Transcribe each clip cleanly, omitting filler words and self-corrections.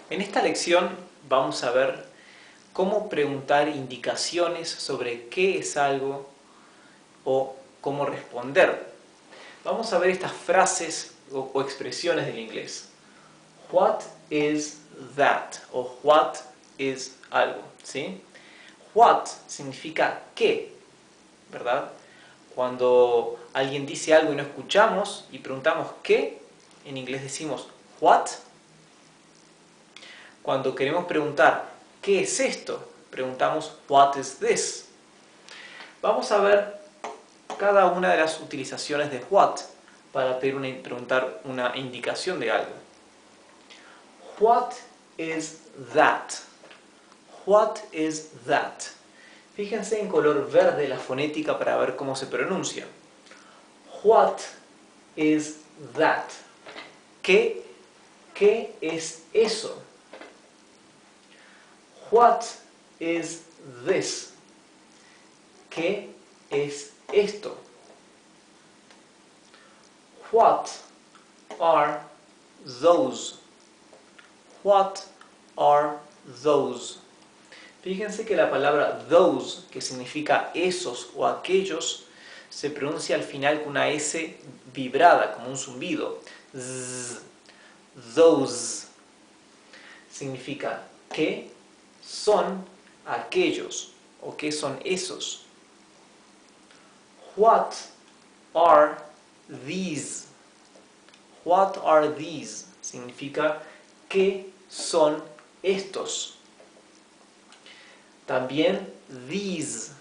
En esta lección vamos a ver cómo preguntar indicaciones sobre qué es algo o cómo responder. Vamos a ver estas frases o expresiones del inglés. What is that? O what is algo, ¿sí? What significa qué, ¿verdad? Cuando alguien dice algo y no escuchamos y preguntamos qué, en inglés decimos what. Cuando queremos preguntar ¿qué es esto?, preguntamos what is this. Vamos a ver cada una de las utilizaciones de what para preguntar una indicación de algo. What is that? What is that? Fíjense en color verde la fonética para ver cómo se pronuncia. What is that? ¿Qué es eso? What is this? ¿Qué es esto? What are those? What are those? Fíjense que la palabra those, que significa esos o aquellos, se pronuncia al final con una S vibrada, como un zumbido. Z, those. Significa ¿qué son aquellos? ¿O qué son esos? What are these? What are these? Significa ¿qué son estos? También these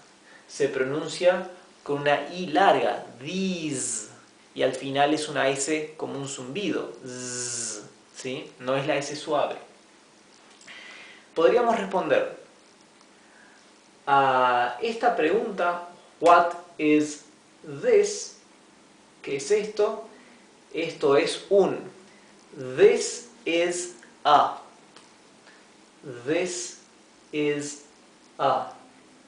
se pronuncia con una I larga, these, y al final es una S como un zumbido, z, ¿sí? No es la S suave. Podríamos responder a esta pregunta, what is this? ¿Qué es esto? Esto es un. This is a. This is a.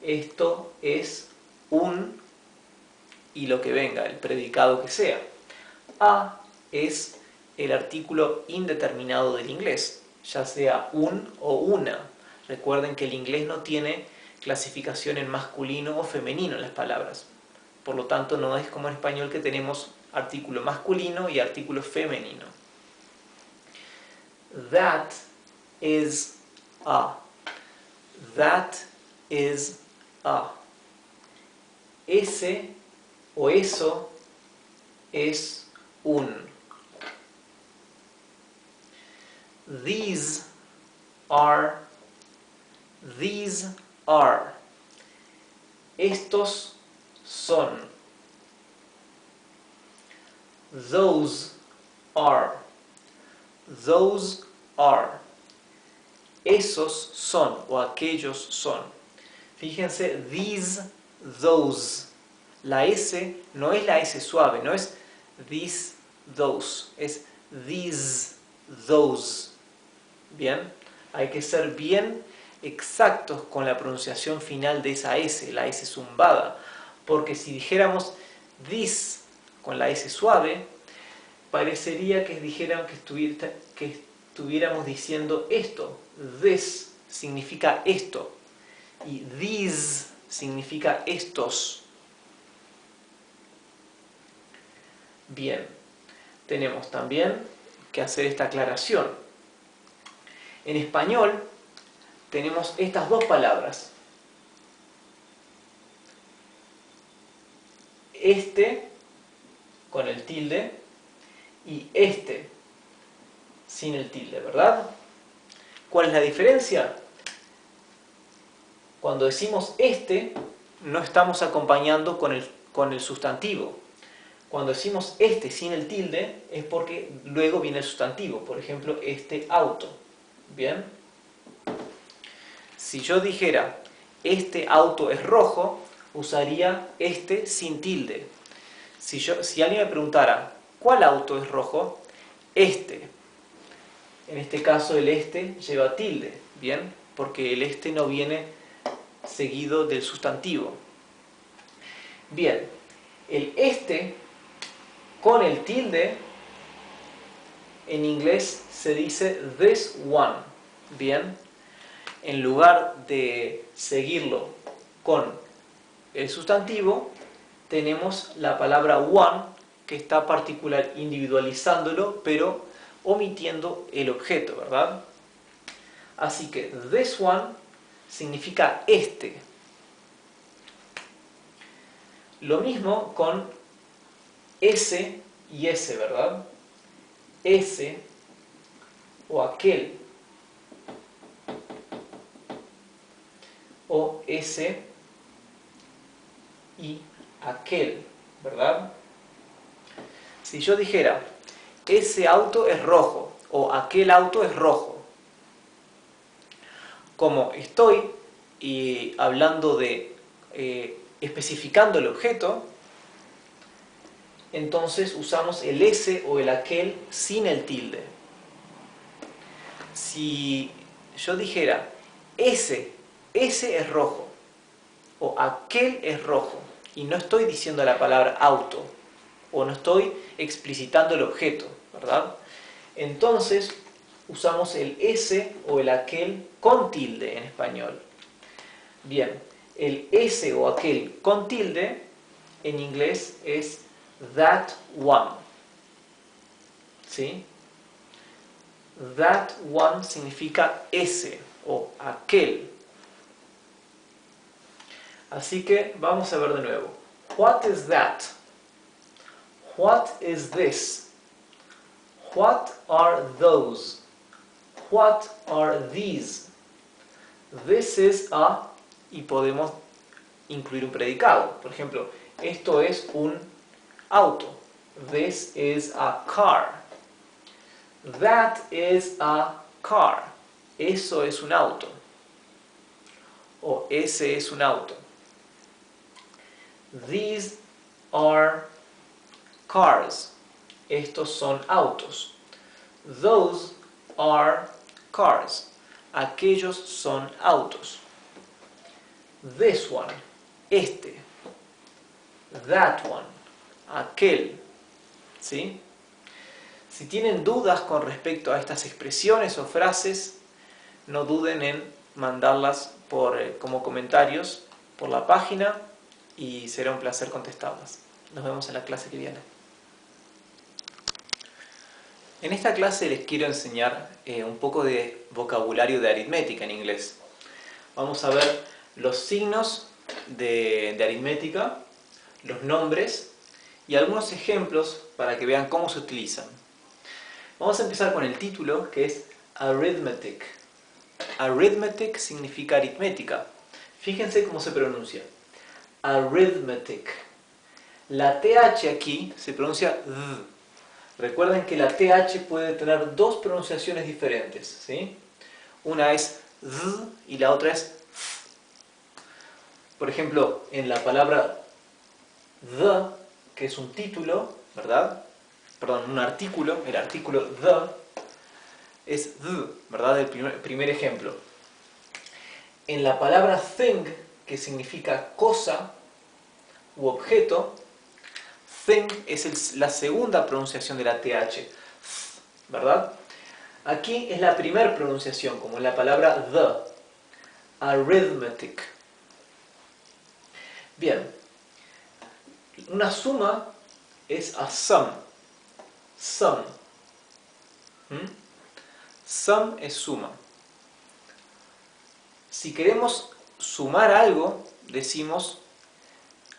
Esto es un y lo que venga, el predicado que sea. A es el artículo indeterminado del inglés, ya sea un o una. Recuerden que el inglés no tiene clasificación en masculino o femenino en las palabras. Por lo tanto, no es como en español que tenemos artículo masculino y artículo femenino. That is a. That is a. Ese o eso es un. These are. These are. Estos son. Those are. Those are. Esos son o aquellos son. Fíjense, these, those. La S no es la S suave, no es these, those, es these, those. Bien, hay que ser bien exactos con la pronunciación final de esa S, la S zumbada, porque si dijéramos this con la S suave, parecería que estuviéramos diciendo esto. This significa esto y these significa estos. Bien, tenemos también que hacer esta aclaración. En español tenemos estas dos palabras. Este con el tilde y este sin el tilde, ¿verdad? ¿Cuál es la diferencia? Cuando decimos este, no estamos acompañando con el sustantivo. Cuando decimos este sin el tilde, es porque luego viene el sustantivo. Por ejemplo, este auto. ¿Bien? Si yo dijera este auto es rojo, usaría este sin tilde. Si alguien me preguntara ¿cuál auto es rojo? Este. En este caso el este lleva tilde, ¿bien? Porque el este no viene seguido del sustantivo. Bien, el este con el tilde en inglés se dice this one. bien, en lugar de seguirlo con el sustantivo, tenemos la palabra one, que está individualizándolo, pero omitiendo el objeto, ¿verdad? Así que this one significa este. Lo mismo con ese y ese, ¿verdad? Ese o aquel. O ese y aquel, ¿verdad? Si yo dijera, ese auto es rojo o aquel auto es rojo, como estoy hablando de especificando el objeto, entonces usamos el ese o el aquel sin el tilde. Si yo dijera, ese es rojo o aquel es rojo, y no estoy diciendo la palabra auto o no estoy explicitando el objeto, ¿verdad? Entonces usamos el ese o el aquel con tilde en español. Bien, el ese o aquel con tilde en inglés es that one. ¿Sí? That one significa ese o aquel. Así que vamos a ver de nuevo. What is that? What is this? What are those? What are these? This is a... y podemos incluir un predicado. Por ejemplo, esto es un auto. This is a car. That is a car. Eso es un auto. O ese es un auto. These are cars. Estos son autos. Those are cars. Aquellos son autos. This one. Este. That one. Aquel. ¿Sí? Si tienen dudas con respecto a estas expresiones o frases, no duden en mandarlas como comentarios por la página y será un placer contestarlas. Nos vemos en la clase que viene. En esta clase les quiero enseñar un poco de vocabulario de aritmética en inglés. Vamos a ver los signos de aritmética, los nombres y algunos ejemplos para que vean cómo se utilizan. Vamos a empezar con el título, que es Arithmetic. Arithmetic significa aritmética. Fíjense cómo se pronuncia. Arithmetic. La TH aquí se pronuncia D. Recuerden que la TH puede tener dos pronunciaciones diferentes, ¿sí? Una es D y la otra es Th. Por ejemplo, en la palabra the, que es un título, ¿verdad? Perdón, un artículo, el artículo the es the, ¿verdad? El primer ejemplo. En la palabra thing, que significa cosa u objeto, thing es la segunda pronunciación de la TH, ¿verdad? Aquí es la primera pronunciación, como en la palabra the, arithmetic. Bien, una suma es a sum. Sum. Sum es suma. Si queremos sumar algo, decimos,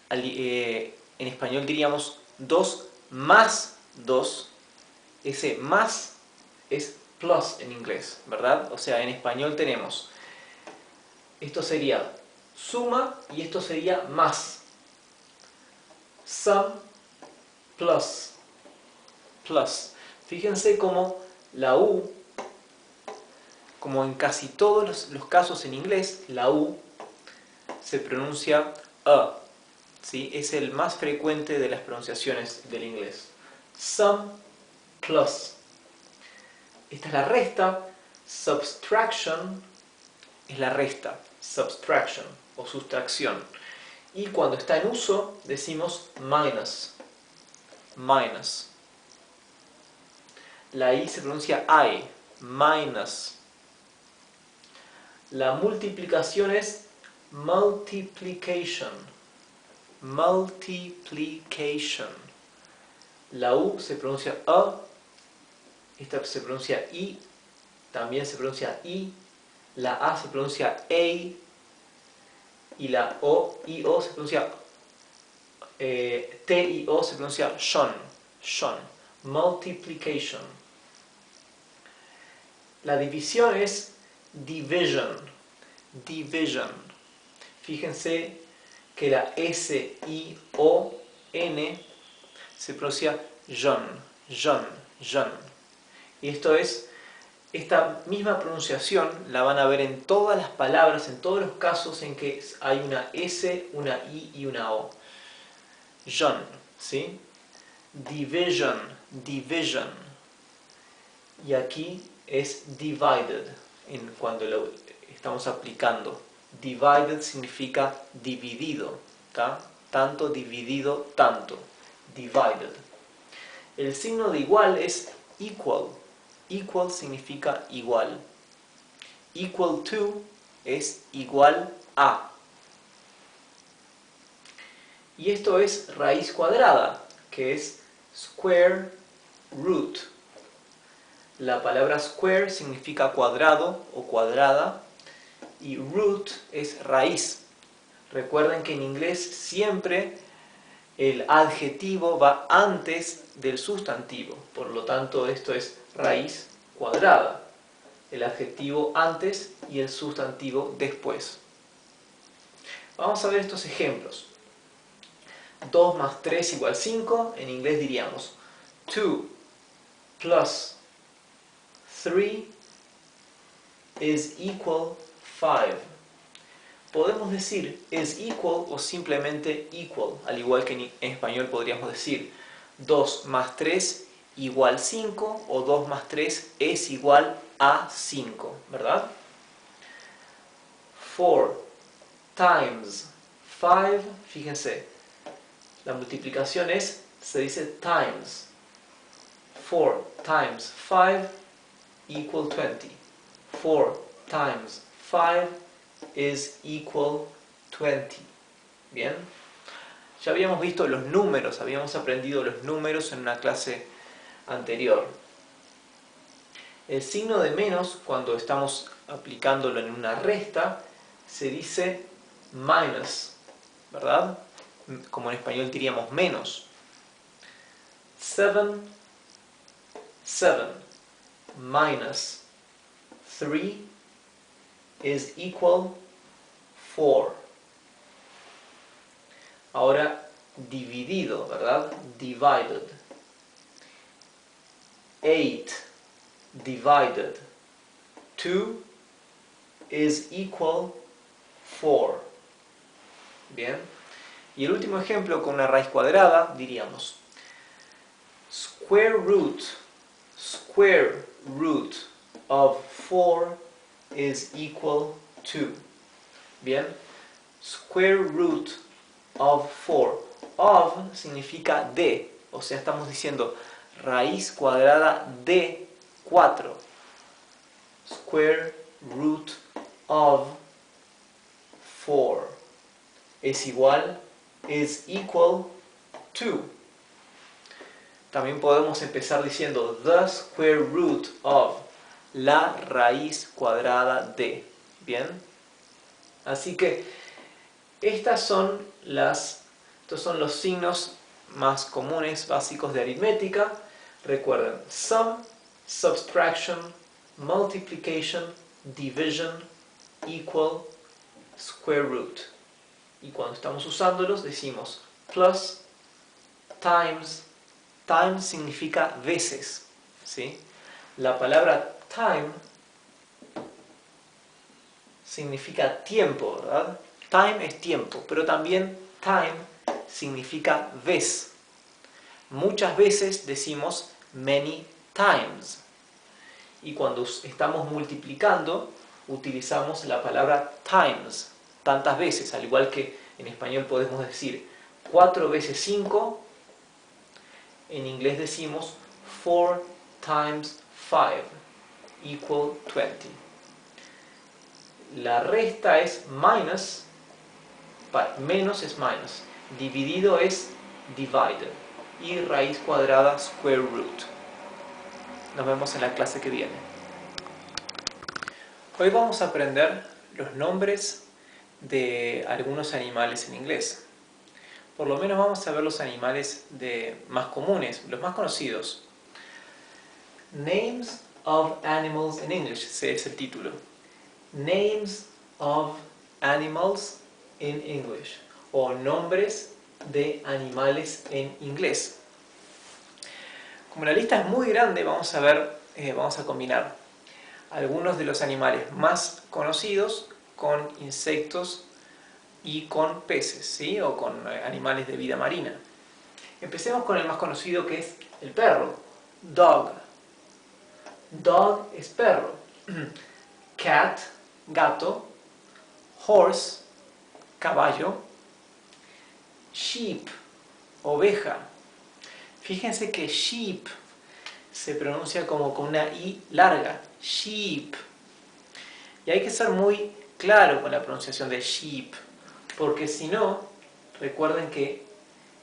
en español diríamos 2 más 2. Ese más es plus en inglés, ¿verdad? O sea, en español tenemos, esto sería suma y esto sería más. Sum plus. Plus. Fíjense cómo la U, como en casi todos los casos en inglés, la U se pronuncia a. ¿Sí? Es el más frecuente de las pronunciaciones del inglés. Sum plus. Esta es la resta. Subtraction es la resta. Subtraction o sustracción. Y cuando está en uso decimos minus. Minus. La I se pronuncia I. Minus. La multiplicación es multiplication. Multiplication. La U se pronuncia A, esta se pronuncia I, también se pronuncia I, la A se pronuncia A, y la O y O se pronuncia T y O se pronuncia shon. Multiplication. La división es division. Fíjense que la S-I-O-N se pronuncia John. Y esta misma pronunciación la van a ver en todas las palabras, en todos los casos en que hay una S, una I y una O. John, ¿sí? Division. Y aquí es divided, cuando lo estamos aplicando. Divided significa dividido, ¿tá? Tanto dividido, tanto. Divided. El signo de igual es equal. Equal significa igual. Equal to es igual a. Y esto es raíz cuadrada, que es square root. La palabra square significa cuadrado o cuadrada y root es raíz. Recuerden que en inglés siempre el adjetivo va antes del sustantivo, por lo tanto esto es raíz cuadrada. El adjetivo antes y el sustantivo después. Vamos a ver estos ejemplos. 2 más 3 igual 5, en inglés diríamos 2 plus 3 is equal 5. Podemos decir is equal o simplemente equal, al igual que en español podríamos decir 2 más 3 igual 5 o 2 más 3 es igual a 5, ¿verdad? 4 times 5, fíjense, la multiplicación se dice times. 4 times 5 equal 20. 4 times 5 is equal 20. Bien, ya habíamos visto los números, habíamos aprendido los números en una clase anterior. El signo de menos, cuando estamos aplicándolo en una resta, se dice minus, ¿verdad? Como en español diríamos menos. 7 minus 3 is equal 4. Ahora dividido, ¿verdad? Divided. 8 divided 2 is equal 4. Bien. Y el último ejemplo con una raíz cuadrada diríamos square root of 4 is equal to. Bien. Square root of 4. Of significa de, o sea, estamos diciendo raíz cuadrada de 4. Square root of 4 es igual, is equal to. También podemos empezar diciendo the square root of, la raíz cuadrada de. Bien. Así que estos son los signos más comunes, básicos de aritmética. Recuerden, sum, subtraction, multiplication, division, equal, square root. Y cuando estamos usándolos decimos plus, times. Time significa veces, ¿sí? La palabra time significa tiempo, ¿verdad? Time es tiempo, pero también time significa vez. Muchas veces decimos many times. Y cuando estamos multiplicando, utilizamos la palabra times, tantas veces, al igual que en español podemos decir 4 veces 5, en inglés decimos 4 times 5 equal 20. La resta es minus, menos es minus, dividido es divided, y raíz cuadrada square root. Nos vemos en la clase que viene. Hoy vamos a aprender los nombres de algunos animales en inglés. Por lo menos vamos a ver los animales más comunes, los más conocidos. Names of animals in English, ese es el título. Names of animals in English, o nombres de animales en inglés. Como la lista es muy grande, vamos a combinar algunos de los animales más conocidos con insectos y con peces, ¿sí? O con animales de vida marina. Empecemos con el más conocido, que es el perro. Dog. Dog es perro. Cat, gato. Horse, caballo. Sheep, oveja. Fíjense que sheep se pronuncia como con una i larga. Sheep. Y hay que ser muy claro con la pronunciación de sheep, porque si no, recuerden que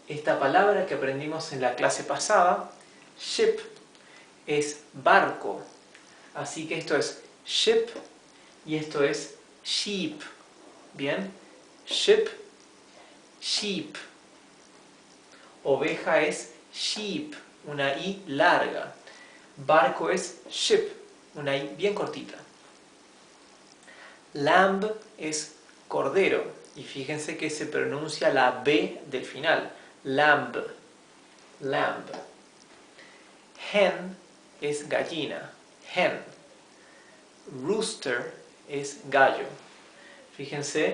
esta palabra que aprendimos en la clase pasada, ship, es barco. Así que esto es ship y esto es sheep. ¿Bien? Ship, sheep. Oveja es sheep, una i larga. Barco es ship, una i bien cortita. Lamb es cordero, y fíjense que se pronuncia la B del final. Lamb, lamb. Hen es gallina, hen. Rooster es gallo. Fíjense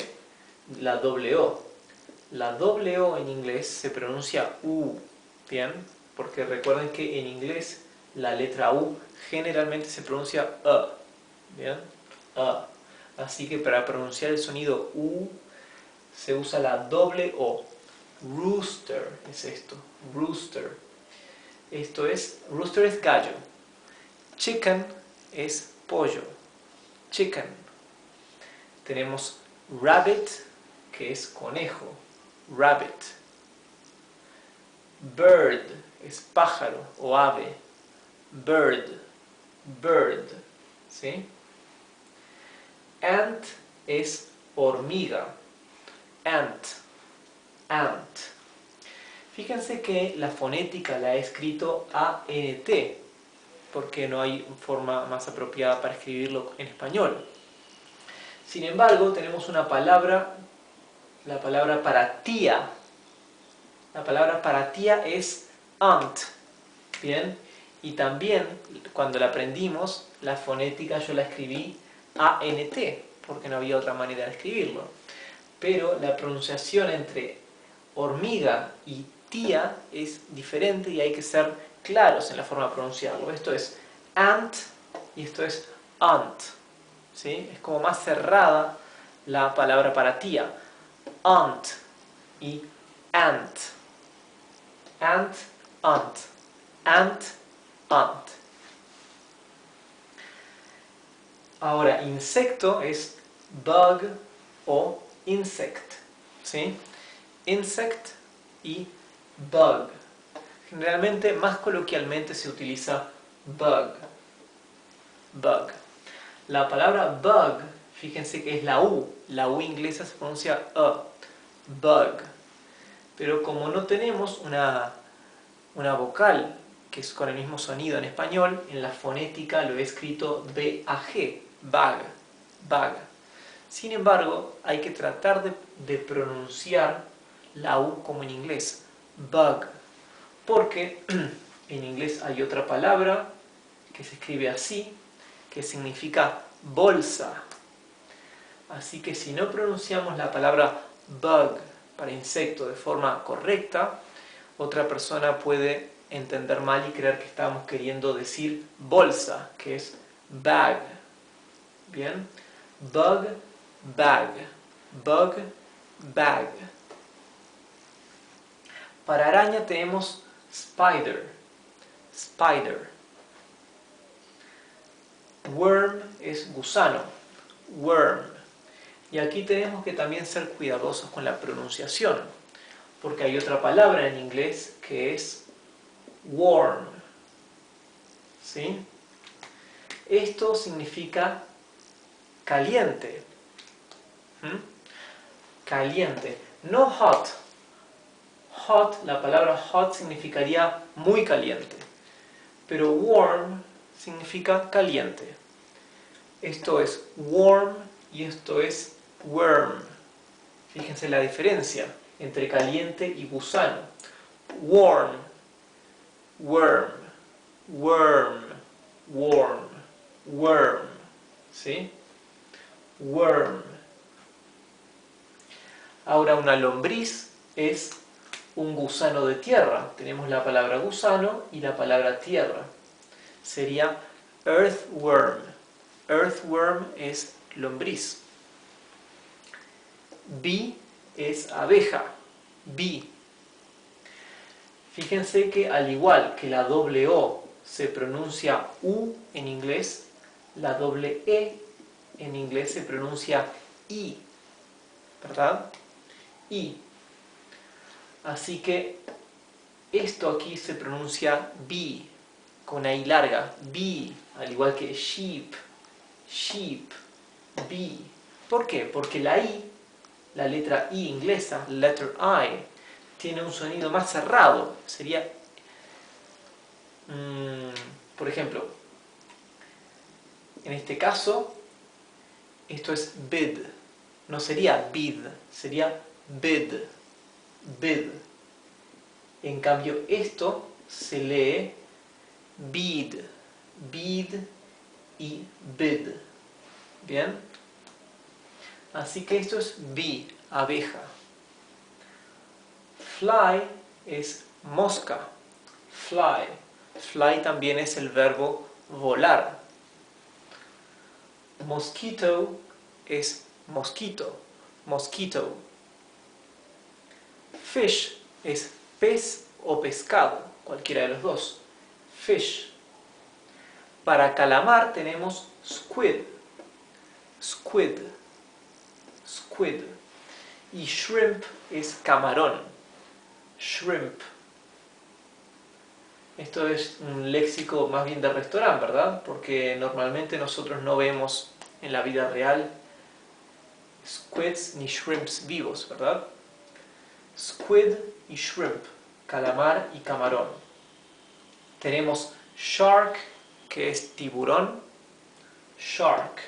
la doble O. La doble O en inglés se pronuncia U, ¿bien? Porque recuerden que en inglés la letra U generalmente se pronuncia E, ¿bien? E. Así que para pronunciar el sonido U se usa la doble O. Rooster es esto, rooster. Rooster es gallo. Chicken es pollo, chicken. Tenemos rabbit, que es conejo, rabbit. Bird es pájaro o ave, bird, bird, ¿sí? Ant es hormiga, ant, ant. Fíjense que la fonética la he escrito A-N-T, porque no hay forma más apropiada para escribirlo en español. Sin embargo, tenemos una palabra, la palabra para tía. La palabra para tía es aunt, ¿bien? Y también, cuando la aprendimos, la fonética yo la escribí A-N-T, porque no había otra manera de escribirlo. Pero la pronunciación entre hormiga y tía es diferente y hay que ser claros en la forma de pronunciarlo. Esto es ant y esto es aunt, ¿sí? Es como más cerrada la palabra para tía. Aunt y ant. Ant, aunt. Ant, aunt. Ahora, insecto es bug o insect, ¿sí? Insect y bug. Generalmente, más coloquialmente, se utiliza bug. Bug. La palabra bug, fíjense que es la U. La U inglesa se pronuncia E. Bug. Pero como no tenemos una vocal que es con el mismo sonido en español, en la fonética lo he escrito B-A-G. Bug. Bug. Sin embargo, hay que tratar de pronunciar la U como en inglés. Bug. Porque en inglés hay otra palabra que se escribe así, que significa bolsa. Así que si no pronunciamos la palabra bug para insecto de forma correcta, otra persona puede entender mal y creer que estamos queriendo decir bolsa, que es bag. ¿Bien? Bug, bag. Bug, bag. Para araña tenemos spider. Spider. Worm es gusano. Worm. Y aquí tenemos que también ser cuidadosos con la pronunciación, porque hay otra palabra en inglés que es warm, ¿sí? Esto significa caliente, caliente, no hot. Hot, la palabra hot significaría muy caliente, pero warm significa caliente. Esto es warm y esto es worm. Fíjense la diferencia entre caliente y gusano. Warm, worm, worm, warm, worm, ¿sí? Worm. Ahora una lombriz es un gusano de tierra. Tenemos la palabra gusano y la palabra tierra. Sería earthworm. Earthworm es lombriz. Bee es abeja. Bee. Fíjense que al igual que la doble O se pronuncia U en inglés, la doble E en inglés se pronuncia I, ¿verdad? I. Así que esto aquí se pronuncia bee, con la I larga, bee, al igual que sheep, sheep, bee. ¿Por qué? Porque la I, la letra I inglesa, letter I, tiene un sonido más cerrado. Sería, por ejemplo, en este caso, esto es bid. No sería bid, sería bid, bid. En cambio, esto se lee bid, bid y bid. ¿Bien? Así que esto es bee, abeja. Fly es mosca. Fly. Fly también es el verbo volar. Mosquito es mosquito. Mosquito. Fish es pez o pescado, cualquiera de los dos. Fish. Para calamar tenemos squid. Squid. Squid. Y shrimp es camarón. Shrimp. Esto es un léxico más bien de restaurante, ¿verdad? Porque normalmente nosotros no vemos en la vida real squids ni shrimps vivos, ¿verdad? Squid y shrimp, calamar y camarón. Tenemos shark, que es tiburón, shark.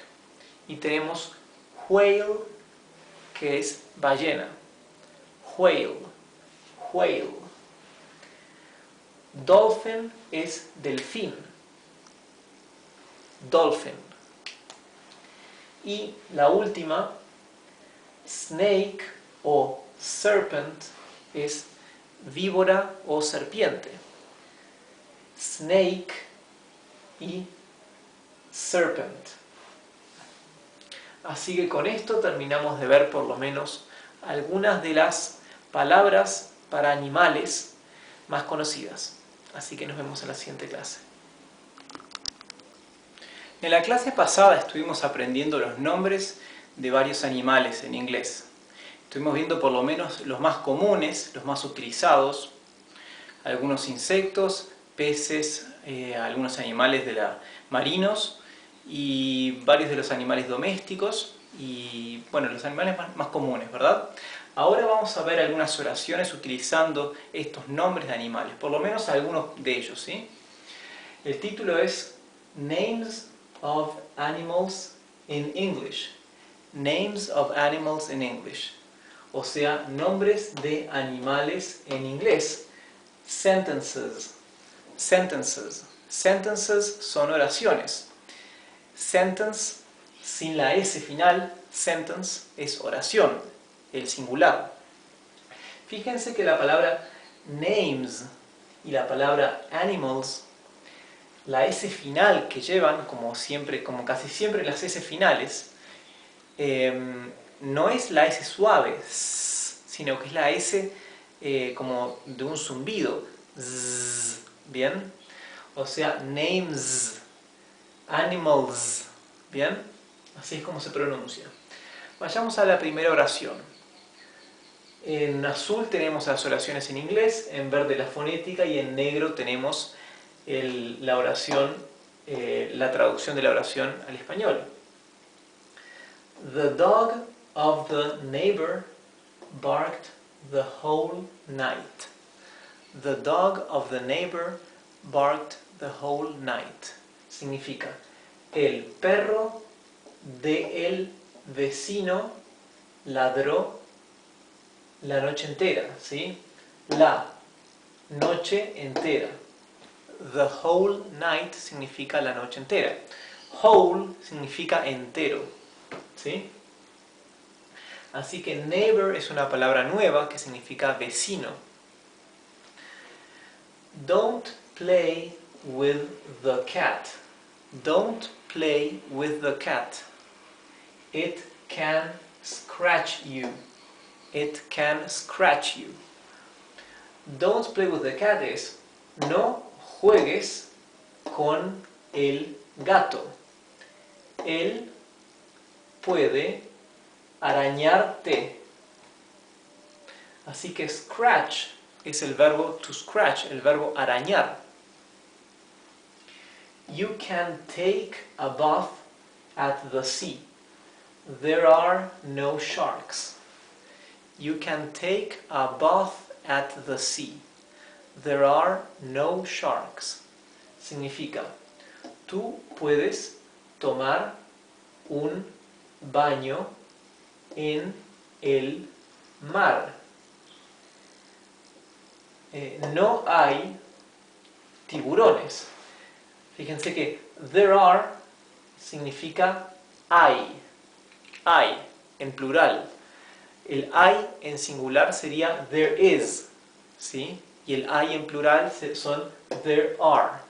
Y tenemos whale, que es ballena, whale, whale. Dolphin es delfín, dolphin. Y la última, snake o serpent, es víbora o serpiente. Snake y serpent. Así que con esto terminamos de ver por lo menos algunas de las palabras para animales más conocidas. Así que nos vemos en la siguiente clase. En la clase pasada estuvimos aprendiendo los nombres de varios animales en inglés. Estuvimos viendo por lo menos los más comunes, los más utilizados, algunos insectos, peces, algunos animales marinos y varios de los animales domésticos y, bueno, los animales más comunes, ¿verdad? Ahora vamos a ver algunas oraciones utilizando estos nombres de animales, por lo menos algunos de ellos, ¿sí? El título es Names of Animals in English. Names of Animals in English. O sea, nombres de animales en inglés. Sentences. Sentences. Sentences son oraciones. Sentence, sin la S final, sentence es oración, el singular. Fíjense que la palabra names y la palabra animals, la S final que llevan, como casi siempre las S finales, no es la S suave, sino que es la S como de un zumbido. Zzz, ¿bien? O sea, names, animals, ¿bien? Así es como se pronuncia. Vayamos a la primera oración. En azul tenemos las oraciones en inglés, en verde la fonética y en negro tenemos la oración, la traducción de la oración al español. The dog of the neighbor barked the whole night. The dog of the neighbor barked the whole night. Significa, el perro del vecino ladró la noche entera, ¿sí? La noche entera. The whole night significa la noche entera. Whole significa entero, ¿sí? Así que neighbor es una palabra nueva que significa vecino. Don't play with the cat. Don't play with the cat. It can scratch you. It can scratch you. Don't play with the cat es no juegues con el gato. Él puede arañarte. Así que scratch es el verbo to scratch, el verbo arañar. You can take a bath at the sea. There are no sharks. You can take a bath at the sea. There are no sharks. Significa, tú puedes tomar un baño en el mar. No hay tiburones. Fíjense que there are significa hay. Hay, en plural. El hay en singular sería there is, ¿sí? Y el hay en plural son there are.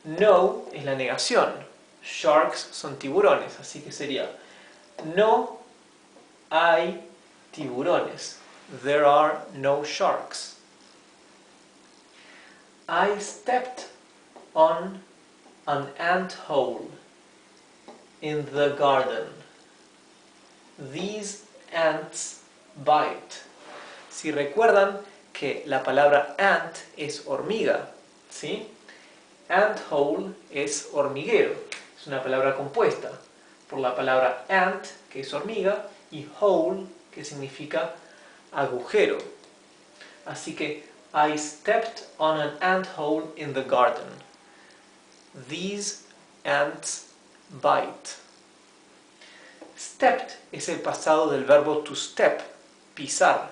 No es la negación. Sharks son tiburones, así que sería no hay tiburones. There are no sharks. I stepped on an ant hole in the garden. These ants bite. Si recuerdan que la palabra ant es hormiga, ¿sí? Ant hole es hormiguero, es una palabra compuesta por la palabra ant, que es hormiga, y hole, que significa agujero. Así que I stepped on an ant hole in the garden. These ants bite. Stepped es el pasado del verbo to step, pisar.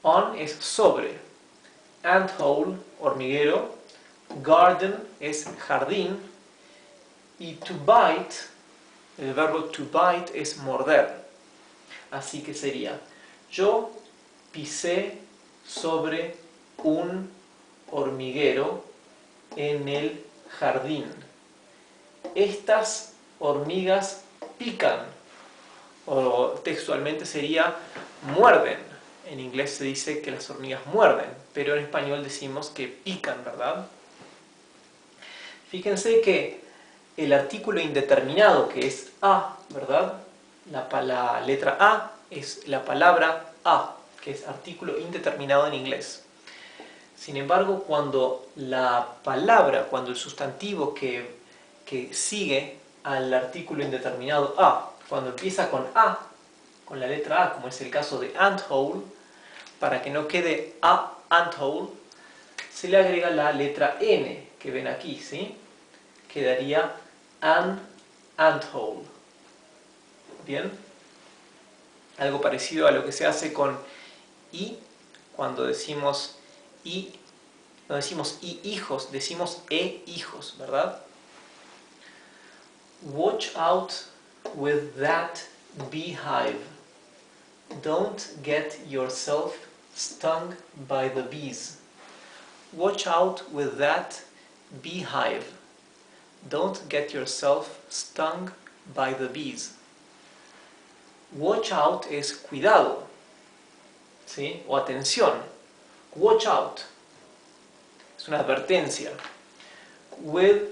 On es sobre. Ant hole, hormiguero. Garden es jardín. Y to bite, el verbo to bite es morder. Así que sería, yo pisé sobre un hormiguero en el jardín. Estas hormigas pican, o textualmente sería muerden. En inglés se dice que las hormigas muerden, pero en español decimos que pican, ¿verdad? Fíjense que el artículo indeterminado, que es a, ¿verdad? La letra a es la palabra a, que es artículo indeterminado en inglés. Sin embargo, cuando el sustantivo que sigue al artículo indeterminado a, cuando empieza con a, con la letra a, como es el caso de ant hole, para que no quede a ant hole, se le agrega la letra n, que ven aquí, ¿sí? Quedaría an ant hole. ¿Bien? Algo parecido a lo que se hace con i, cuando decimos i, no decimos i hijos, decimos e hijos, ¿verdad? Watch out with that beehive. Don't get yourself stung by the bees. Watch out with that beehive. Don't get yourself stung by the bees. Watch out es cuidado, ¿sí? O atención. Watch out es una advertencia. With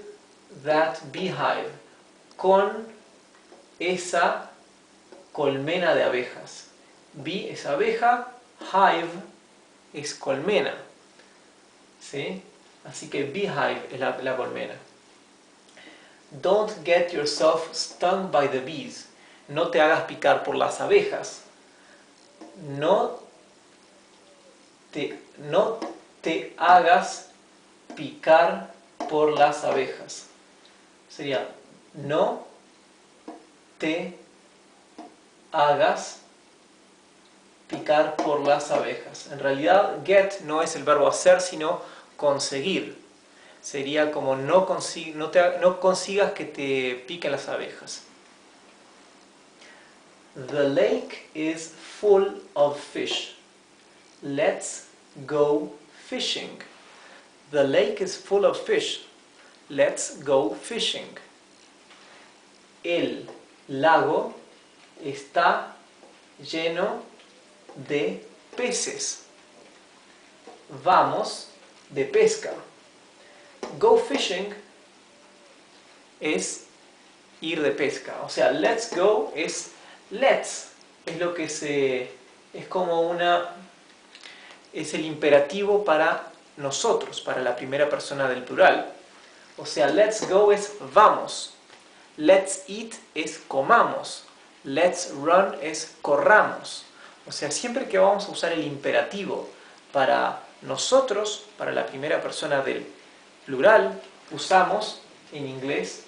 that beehive, con esa colmena de abejas. Bee es abeja, hive es colmena. ¿Sí? Así que beehive es la colmena. Don't get yourself stung by the bees. No te hagas picar por las abejas. No te hagas picar por las abejas. Sería, no te hagas picar por las abejas. En realidad, get no es el verbo hacer, sino conseguir. Sería como no consigas que te piquen las abejas. The lake is full of fish. Let's go fishing. The lake is full of fish. Let's go fishing. El lago está lleno de peces. Vamos de pesca. Go fishing es ir de pesca. O sea, let's go es let's. Es lo que es como es el imperativo para nosotros, para la primera persona del plural. O sea, let's go es vamos. Let's eat es comamos. Let's run es corramos. O sea, siempre que vamos a usar el imperativo para nosotros, para la primera persona del plural, usamos en inglés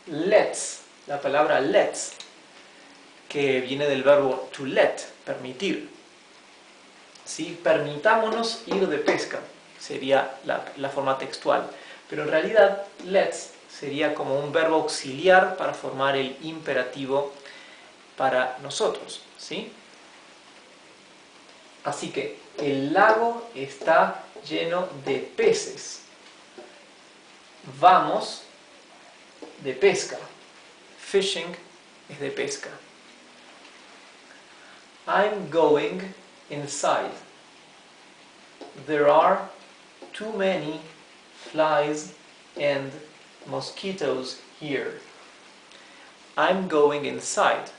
let's, la palabra let's, que viene del verbo to let, permitir. ¿Sí? Permitámonos ir de pesca, sería la forma textual. Pero en realidad, let's sería como un verbo auxiliar para formar el imperativo para nosotros. ¿Sí? Así que el lago está lleno de peces. Vamos de pesca. Fishing es de pesca. I'm going inside. There are too many flies and mosquitoes here. I'm going inside.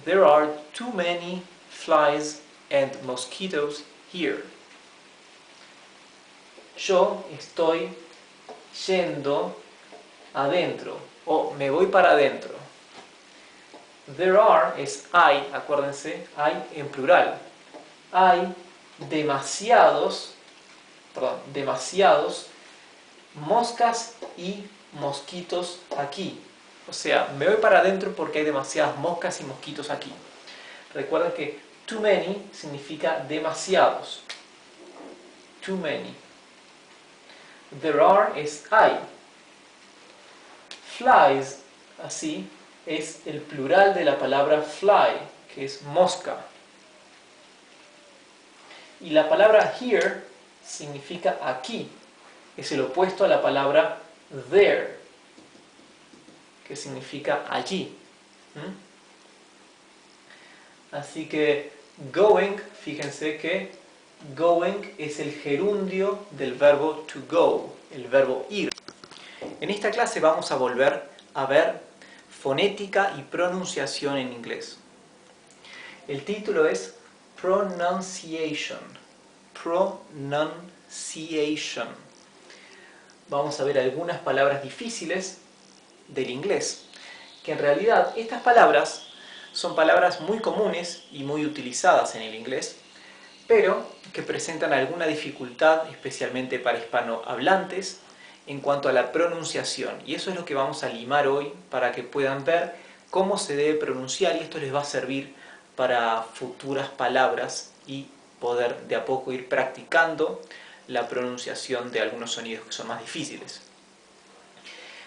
There are too many flies and mosquitoes here. Yo estoy yendo adentro, o me voy para adentro. There are es hay, acuérdense, hay en plural. Hay demasiados moscas y mosquitos aquí. O sea, me voy para adentro porque hay demasiadas moscas y mosquitos aquí. Recuerden que too many significa demasiados. Too many. There are es hay. Flies, así, es el plural de la palabra fly, que es mosca. Y la palabra here significa aquí. Es el opuesto a la palabra there, que significa allí. Así que going, fíjense que going es el gerundio del verbo to go, el verbo ir. En esta clase vamos a volver a ver fonética y pronunciación en inglés. El título es Pronunciation. Pronunciation. Vamos a ver algunas palabras difíciles del inglés, que en realidad estas palabras son palabras muy comunes y muy utilizadas en el inglés, pero que presentan alguna dificultad, especialmente para hispanohablantes, en cuanto a la pronunciación. Y eso es lo que vamos a limar hoy para que puedan ver cómo se debe pronunciar, y esto les va a servir para futuras palabras y poder de a poco ir practicando la pronunciación de algunos sonidos que son más difíciles.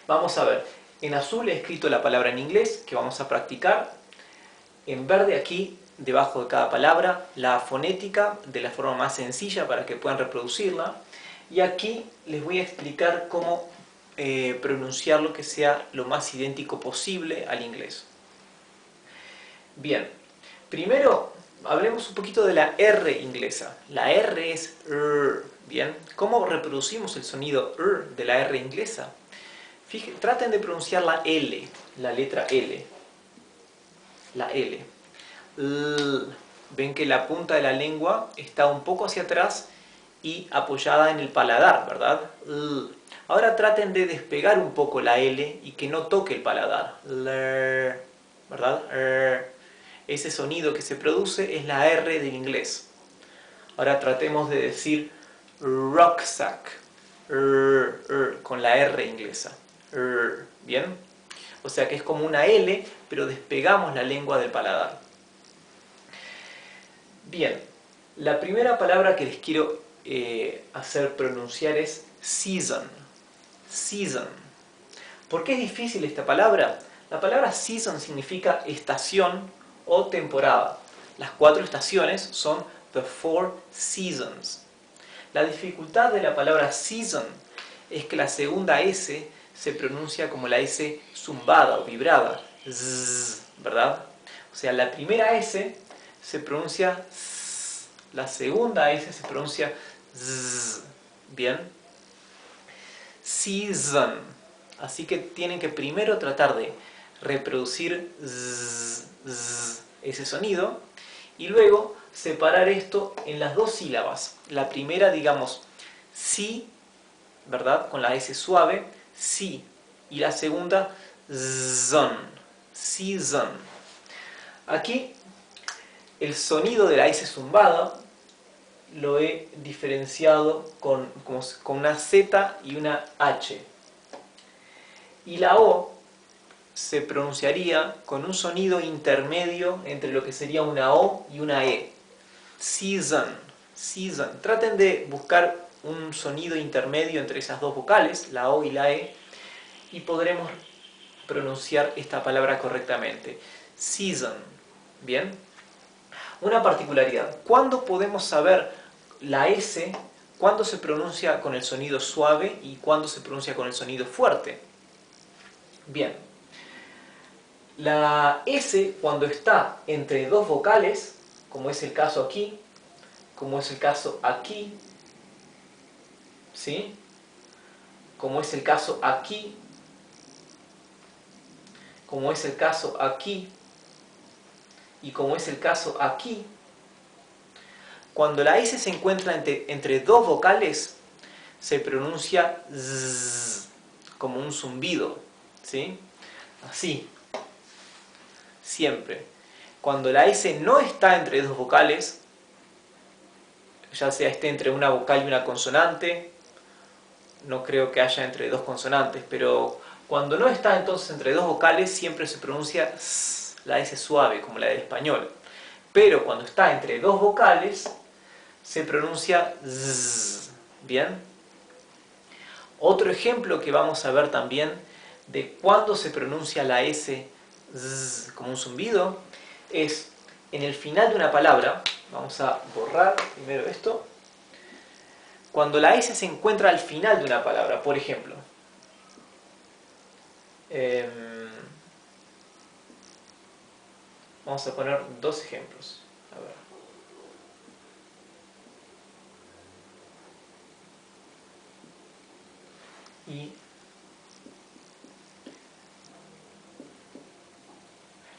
Vamos a ver, en azul he escrito la palabra en inglés que vamos a practicar. En verde aquí, debajo de cada palabra, la fonética de la forma más sencilla para que puedan reproducirla. Y aquí les voy a explicar cómo pronunciar lo que sea lo más idéntico posible al inglés. Bien, primero hablemos un poquito de la R inglesa. La R es R, ¿bien? ¿Cómo reproducimos el sonido R de la R inglesa? Traten de pronunciar la L, la letra L. la L. Ven que la punta de la lengua está un poco hacia atrás y apoyada en el paladar, ¿verdad? Ahora traten de despegar un poco la L y que no toque el paladar. ¿Verdad? Ese sonido que se produce es la R del inglés. Ahora tratemos de decir rucksack con la R inglesa. ¿Bien? O sea que es como una L, pero despegamos la lengua del paladar. Bien, la primera palabra que les quiero hacer pronunciar es season. Season. ¿Por qué es difícil esta palabra? La palabra season significa estación o temporada. Las 4 estaciones son the 4 seasons. La dificultad de la palabra season es que la segunda S se pronuncia como la S zumbada o vibrada, zzz, ¿verdad? O sea, la primera S se pronuncia zzz, la segunda S se pronuncia zzz, ¿bien? Season. Así que tienen que primero tratar de reproducir zzz, zzz, ese sonido y luego separar esto en las 2 sílabas. La primera, digamos, si, ¿verdad? Con la S suave, si. Y la segunda, zon, season. Aquí el sonido de la S zumbada lo he diferenciado con una Z y una H. Y la O se pronunciaría con un sonido intermedio entre lo que sería una O y una E. Season, season. Traten de buscar un sonido intermedio entre esas 2 vocales, la O y la E, y podremos pronunciar esta palabra correctamente. Season. ¿Bien? Una particularidad. ¿Cuándo podemos saber la S? ¿Cuándo se pronuncia con el sonido suave y cuándo se pronuncia con el sonido fuerte? Bien. La S, cuando está entre 2 vocales, como es el caso aquí, como es el caso aquí, ¿sí? Como es el caso aquí, como es el caso aquí, y como es el caso aquí, cuando la S se encuentra entre 2 vocales, se pronuncia zzz, como un zumbido, ¿sí? Así, siempre. Cuando la S no está entre 2 vocales, ya sea esté entre una vocal y una consonante, no creo que haya entre 2 consonantes, pero cuando no está entonces entre 2 vocales, siempre se pronuncia ss, la S suave, como la del español. Pero cuando está entre 2 vocales, se pronuncia zzz. ¿Bien? Otro ejemplo que vamos a ver también de cuándo se pronuncia la S zzz, como un zumbido es en el final de una palabra. Vamos a borrar primero esto. Cuando la S se encuentra al final de una palabra, por ejemplo, vamos a poner 2 ejemplos. A ver. Y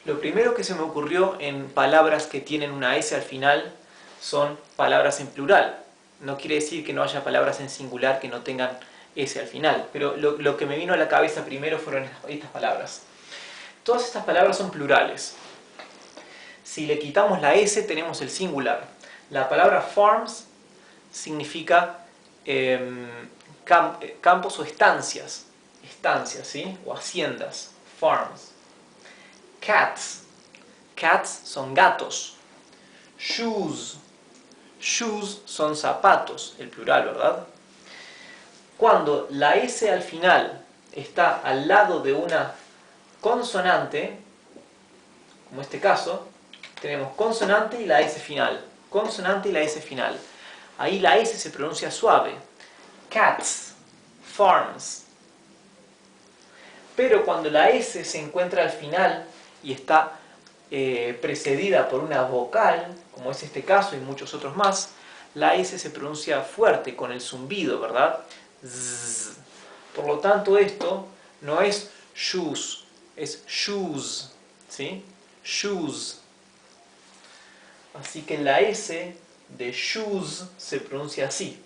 lo primero que se me ocurrió en palabras que tienen una S al final son palabras en plural. No quiere decir que no haya palabras en singular que no tengan S al final, pero lo que me vino a la cabeza primero fueron estas palabras. Todas estas palabras son plurales. Si le quitamos la S tenemos el singular. La palabra farms significa campos o estancias, ¿sí? O haciendas, farms. Cats, cats son gatos. Shoes, shoes son zapatos, el plural, ¿verdad? Cuando la S al final está al lado de una consonante, como este caso, tenemos consonante y la S final. Consonante y la S final. Ahí la S se pronuncia suave. Cats, farms. Pero cuando la S se encuentra al final y está precedida por una vocal, como es este caso y muchos otros más, la S se pronuncia fuerte, con el zumbido, ¿verdad? Zzz. Por lo tanto, esto no es shoes, es shoes, ¿sí? shoes. Así que la S de shoes se pronuncia así,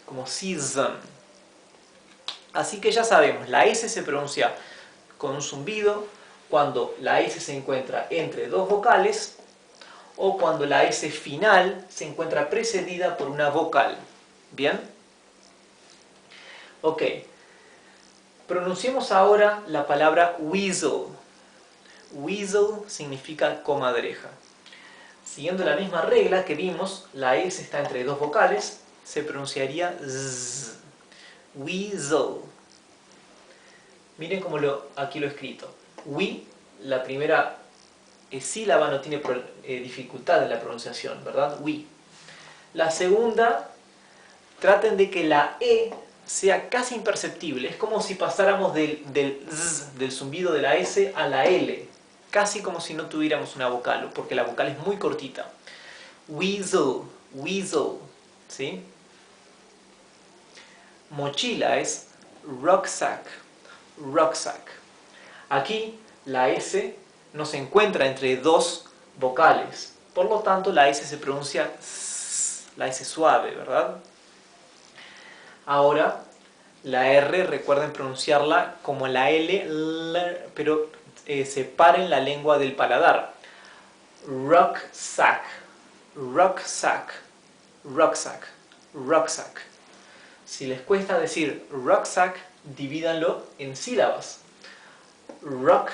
como season. Así que ya sabemos, la S se pronuncia con un zumbido cuando la S se encuentra entre dos vocales o cuando la S final se encuentra precedida por una vocal. ¿Bien? Ok. Pronunciemos ahora la palabra weasel. Weasel significa comadreja. Siguiendo la misma regla que vimos, la S está entre dos vocales, se pronunciaría z. Weasel. Miren cómo aquí lo he escrito. We, la primera sílaba no tiene dificultad en la pronunciación, ¿verdad? We. La segunda, traten de que la E sea casi imperceptible. Es como si pasáramos del Z, del zumbido de la S, a la L. Casi como si no tuviéramos una vocal, porque la vocal es muy cortita. Weasel, weasel, ¿sí? Mochila es rucksack, rucksack. Aquí la S no se encuentra entre dos vocales. Por lo tanto, la S se pronuncia S, la S suave, ¿verdad? Ahora, la R, recuerden pronunciarla como la L, pero separen la lengua del paladar. Rucksack, rucksack, rucksack, rucksack. Si les cuesta decir rucksack, divídanlo en sílabas. Rucksack.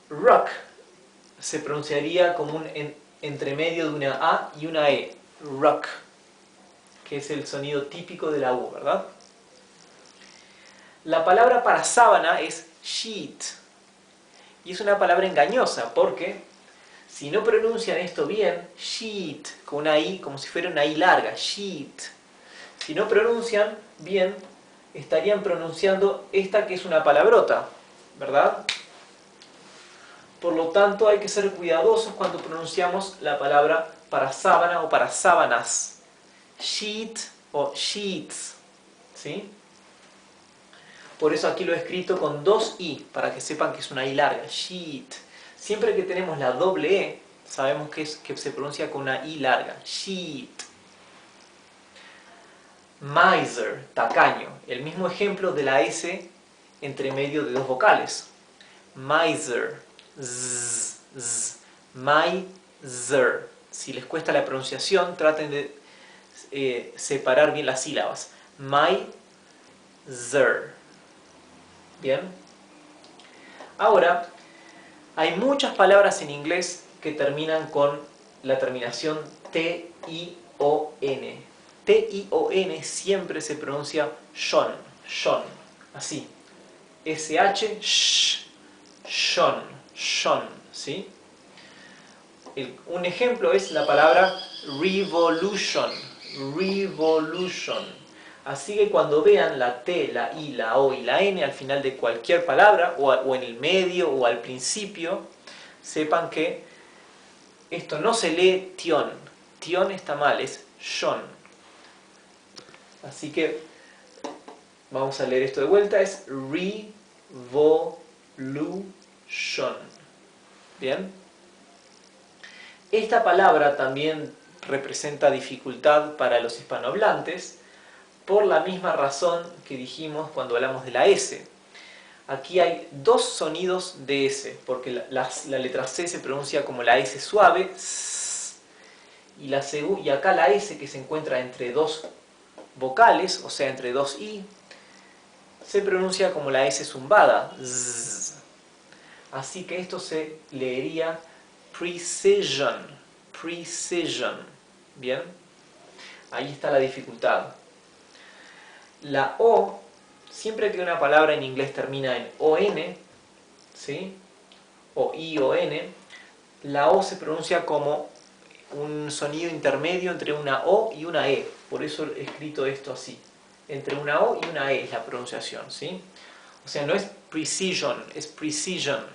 Ruck se pronunciaría como un entremedio de una A y una E. Ruck, que es el sonido típico de la U, ¿verdad? La palabra para sábana es sheet. Y es una palabra engañosa porque si no pronuncian esto bien, sheet, con una I, como si fuera una I larga, sheet. Si no pronuncian bien, estarían pronunciando esta que es una palabrota, ¿verdad? Por lo tanto, hay que ser cuidadosos cuando pronunciamos la palabra para sábana o para sábanas. Sheet o sheets, ¿sí? Por eso aquí lo he escrito con dos I, para que sepan que es una I larga, sheet. Siempre que tenemos la doble E, sabemos que se pronuncia con una I larga, sheet. Miser, tacaño. El mismo ejemplo de la S entre medio de dos vocales. Miser, z, z, miser. Si les cuesta la pronunciación, traten de separar bien las sílabas. Miser. ¿Bien? Ahora, hay muchas palabras en inglés que terminan con la terminación T-I-O-N. T-I-O-N siempre se pronuncia shon, shon, así. S-H, sh, shon, shon, ¿sí? Un ejemplo es la palabra revolution, revolution. Así que cuando vean la T, la I, la O y la N al final de cualquier palabra, o en el medio o al principio, sepan que esto no se lee tion. Tion está mal, es shon. Así que vamos a leer esto de vuelta, es revolution. ¿Bien? Esta palabra también representa dificultad para los hispanohablantes por la misma razón que dijimos cuando hablamos de la S. Aquí hay dos sonidos de S, porque la letra C se pronuncia como la S suave, s, y acá la S que se encuentra entre dos vocales, o sea, entre dos I, se pronuncia como la S zumbada, z. Así que esto se leería precision, precision. ¿Bien? Ahí está la dificultad. La O, siempre que una palabra en inglés termina en ON, ¿sí? O I o N, la O se pronuncia como un sonido intermedio entre una O y una E. Por eso he escrito esto así. Entre una O y una E es la pronunciación, ¿sí? O sea, no es precision, es precision.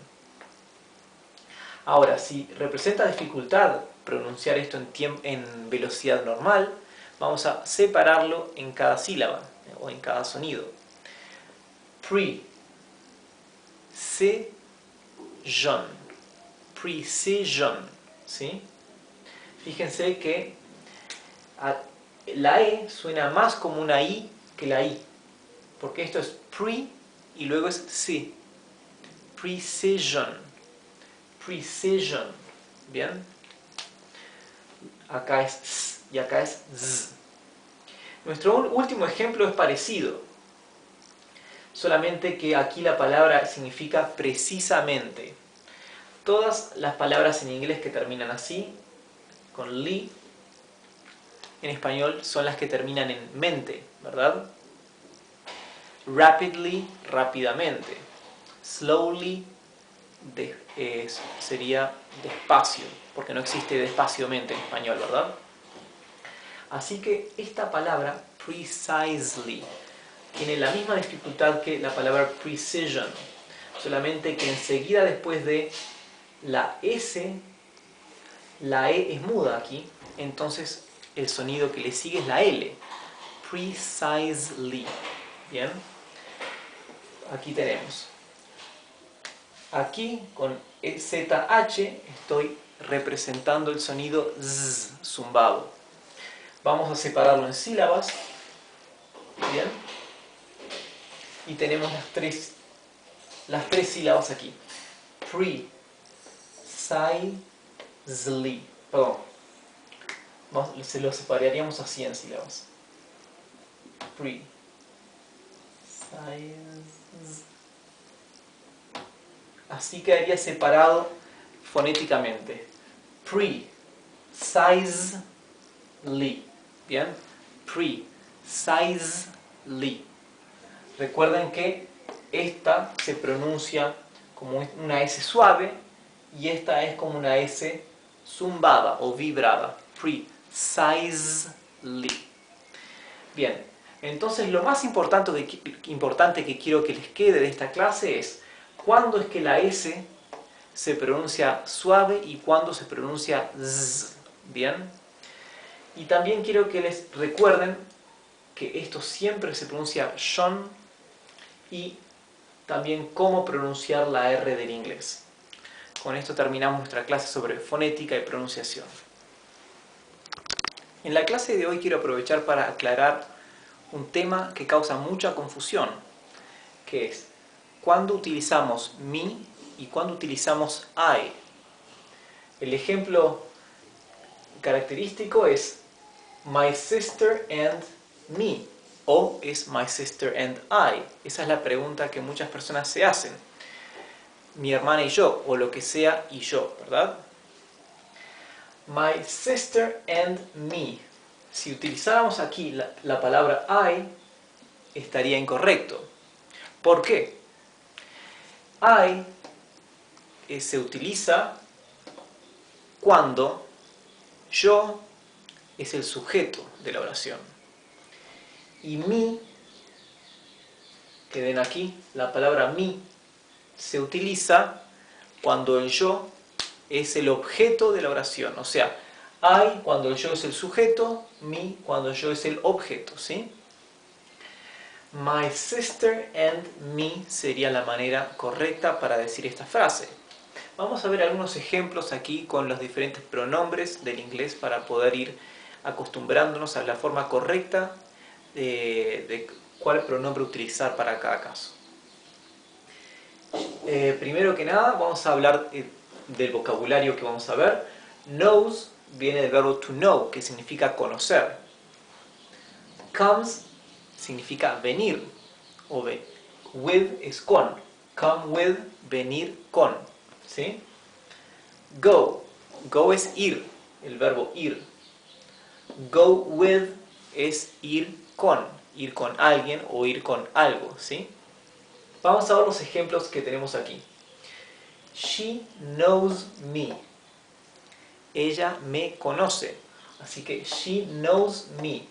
Ahora, si representa dificultad pronunciar esto en velocidad normal, vamos a separarlo en cada sílaba o en cada sonido. Pre, precision, precision, ¿sí? Fíjense que la E suena más como una I que la I, porque esto es pre y luego es C. Precision, precision, ¿bien? Acá es S y acá es Z. Nuestro último ejemplo es parecido, solamente que aquí la palabra significa precisamente. Todas las palabras en inglés que terminan así, con li, en español son las que terminan en mente, ¿verdad? Rapidly, rápidamente. Slowly, sería despacio, porque no existe despacio-mente en español, ¿verdad? Así que esta palabra, precisely, tiene la misma dificultad que la palabra precision, solamente que enseguida después de la S, la E es muda aquí, entonces el sonido que le sigue es la L. Precisely. ¿Bien? Aquí tenemos. Aquí con ZH estoy representando el sonido Z, zumbado. Vamos a separarlo en sílabas. ¿Bien? Y tenemos las tres sílabas aquí. Precisely. Perdón. Se lo separaríamos así en sílabas. Precisely. Así quedaría separado fonéticamente. Precisely. ¿Bien? Precisely. Recuerden que esta se pronuncia como una S suave y esta es como una S zumbada o vibrada. Precisely. Bien, entonces lo más importante que quiero que les quede de esta clase es cuándo es que la S se pronuncia suave y cuándo se pronuncia Z. ¿Bien? Y también quiero que les recuerden que esto siempre se pronuncia shon y también cómo pronunciar la R del inglés. Con esto terminamos nuestra clase sobre fonética y pronunciación. En la clase de hoy quiero aprovechar para aclarar un tema que causa mucha confusión, que es cuándo utilizamos me y cuándo utilizamos I. El ejemplo característico es my sister and me o es my sister and I. Esa es la pregunta que muchas personas se hacen. Mi hermana y yo, o lo que sea y yo, ¿verdad? My sister and me. Si utilizáramos aquí la palabra I, estaría incorrecto. ¿Por qué? I se utiliza cuando yo es el sujeto de la oración. Y me, que ven aquí, la palabra me, se utiliza cuando el yo es el objeto de la oración. O sea, I cuando el yo es el sujeto, me cuando el yo es el objeto, ¿sí? My sister and me sería la manera correcta para decir esta frase. Vamos a ver algunos ejemplos aquí con los diferentes pronombres del inglés para poder ir acostumbrándonos a la forma correcta de cuál pronombre utilizar para cada caso. Primero que nada vamos a hablar del vocabulario que vamos a ver. Knows viene del verbo to know, que significa conocer. Comes significa venir, o with es con. Come with, venir con, ¿sí? Go es ir, el verbo ir. Go with es ir con alguien o ir con algo, ¿sí? Vamos a ver los ejemplos que tenemos aquí. She knows me. Ella me conoce. Así que she knows me.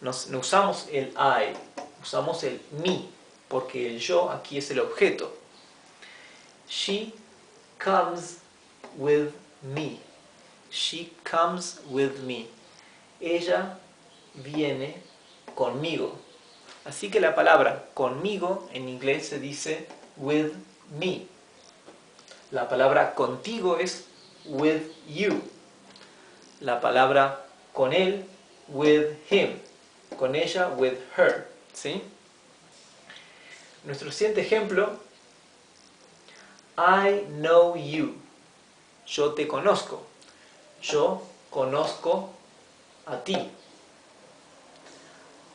No usamos el I, usamos el me, porque el yo aquí es el objeto. She comes with me. She comes with me. Ella viene conmigo. Así que la palabra conmigo en inglés se dice with me. La palabra contigo es with you. La palabra con él, with him. Con ella, with her. ¿Sí? Nuestro siguiente ejemplo, I know you. Yo te conozco. Yo conozco a ti.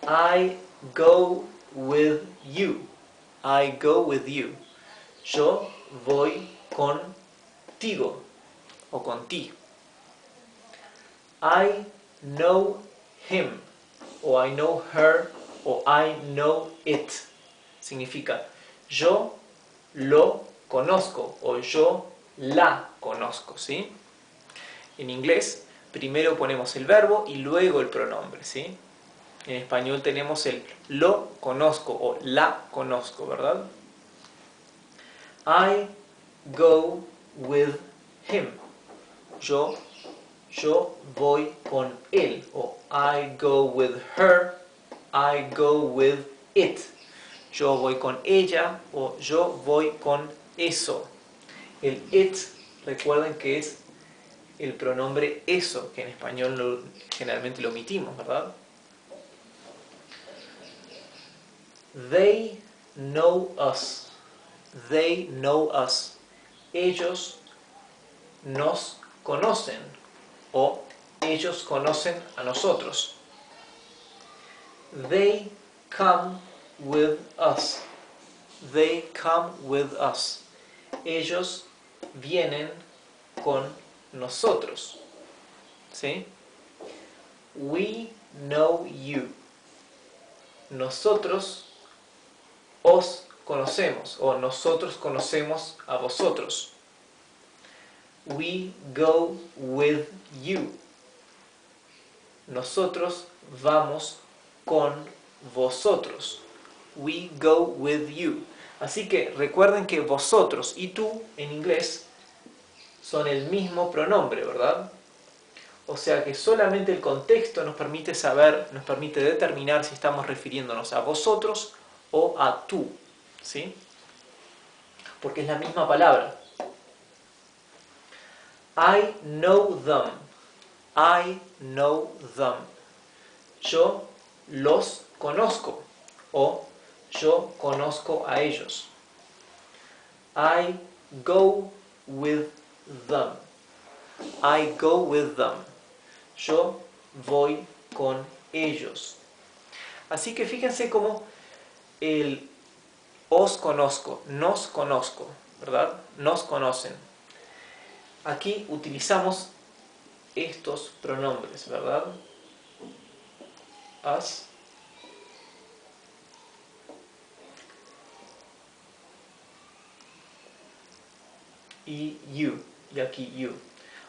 I go with you. I go with you. Yo voy contigo o contigo. I know him o I know her o I know it. Significa yo lo conozco o yo la conozco, ¿sí? En inglés primero ponemos el verbo y luego el pronombre, ¿sí? En español tenemos el lo conozco o la conozco, ¿verdad? I go with him. Yo voy con él. O I go with her. I go with it. Yo voy con ella o yo voy con eso. El it, recuerden que es el pronombre eso, que en español generalmente lo omitimos, ¿verdad? They know us. They know us. Ellos nos conocen o ellos conocen a nosotros. They come with us. They come with us. Ellos vienen con nosotros. ¿Sí? We know you. Nosotros os conocemos o nosotros conocemos a vosotros. We go with you. Nosotros vamos con vosotros. We go with you. Así que recuerden que vosotros y tú en inglés son el mismo pronombre, ¿verdad? O sea que solamente el contexto nos permite saber, nos permite determinar si estamos refiriéndonos a vosotros o a tú, ¿sí? Porque es la misma palabra. I know them. I know them. Yo los conozco o yo conozco a ellos. I go with them. I go with them. Yo voy con ellos. Así que fíjense cómo el os conozco, nos conozco, ¿verdad? Nos conocen. Aquí utilizamos estos pronombres, ¿verdad? Us y you, y aquí you.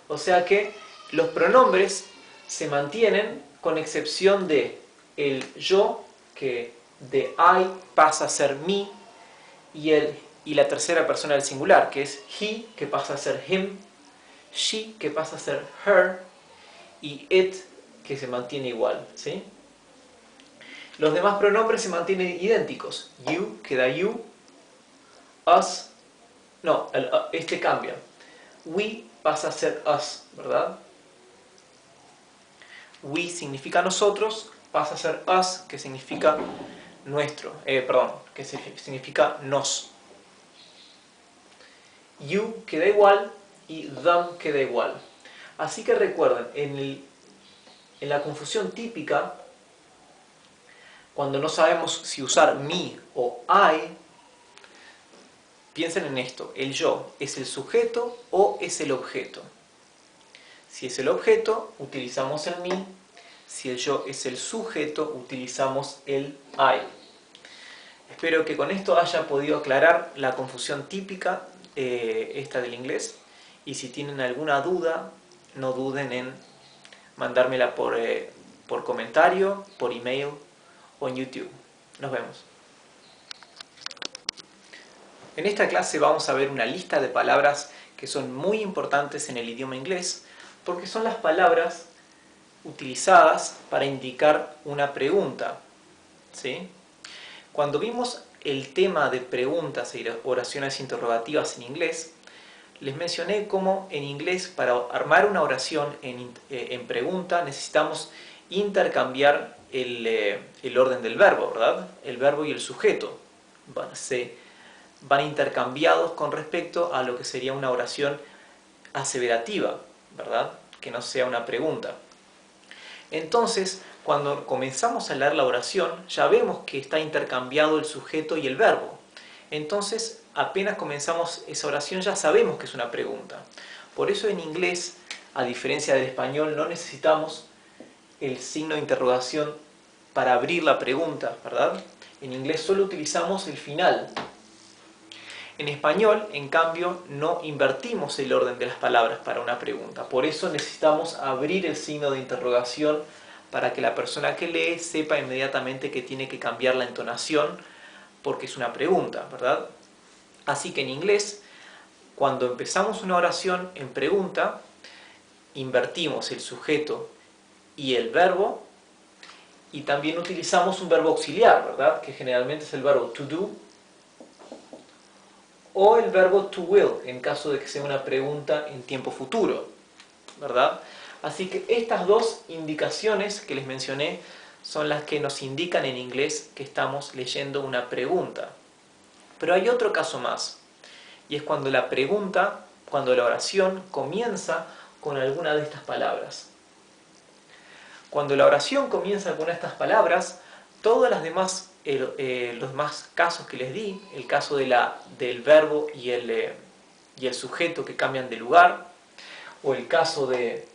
O sea que los pronombres se mantienen con excepción de el yo, que de I pasa a ser me, y la tercera persona del singular, que es he, que pasa a ser him, she, que pasa a ser her, y it, que se mantiene igual, ¿sí? Los demás pronombres se mantienen idénticos. You queda you, us, no, este cambia. We pasa a ser us, ¿verdad? We significa nosotros, pasa a ser us, que significa nuestro, que significa nos. You queda igual y them queda igual. Así que recuerden, en la confusión típica, cuando no sabemos si usar me o I, piensen en esto, el yo, ¿es el sujeto o es el objeto? Si es el objeto, utilizamos el me. Si el yo es el sujeto, utilizamos el I. Espero que con esto haya podido aclarar la confusión típica, esta del inglés. Y si tienen alguna duda, no duden en mandármela por comentario, por email o en YouTube. Nos vemos. En esta clase vamos a ver una lista de palabras que son muy importantes en el idioma inglés porque son las palabras utilizadas para indicar una pregunta, ¿sí? Cuando vimos el tema de preguntas e oraciones interrogativas en inglés, les mencioné cómo en inglés para armar una oración en pregunta necesitamos intercambiar el orden del verbo, ¿verdad? El verbo y el sujeto van intercambiados con respecto a lo que sería una oración aseverativa, ¿verdad? Que no sea una pregunta. Entonces, cuando comenzamos a leer la oración, ya vemos que está intercambiado el sujeto y el verbo. Entonces, apenas comenzamos esa oración ya sabemos que es una pregunta. Por eso en inglés, a diferencia del español, no necesitamos el signo de interrogación para abrir la pregunta, ¿verdad? En inglés solo utilizamos el final. En español, en cambio, no invertimos el orden de las palabras para una pregunta. Por eso necesitamos abrir el signo de interrogación para que la persona que lee sepa inmediatamente que tiene que cambiar la entonación porque es una pregunta, ¿verdad? Así que en inglés, cuando empezamos una oración en pregunta, invertimos el sujeto y el verbo y también utilizamos un verbo auxiliar, ¿verdad? Que generalmente es el verbo to do o el verbo to will, en caso de que sea una pregunta en tiempo futuro, ¿verdad? Así que estas dos indicaciones que les mencioné son las que nos indican en inglés que estamos leyendo una pregunta. Pero hay otro caso más, y es cuando la pregunta, cuando la oración comienza con alguna de estas palabras. Cuando la oración comienza con estas palabras, todas las demás los demás casos que les di, el caso del verbo y el sujeto que cambian de lugar, o el caso de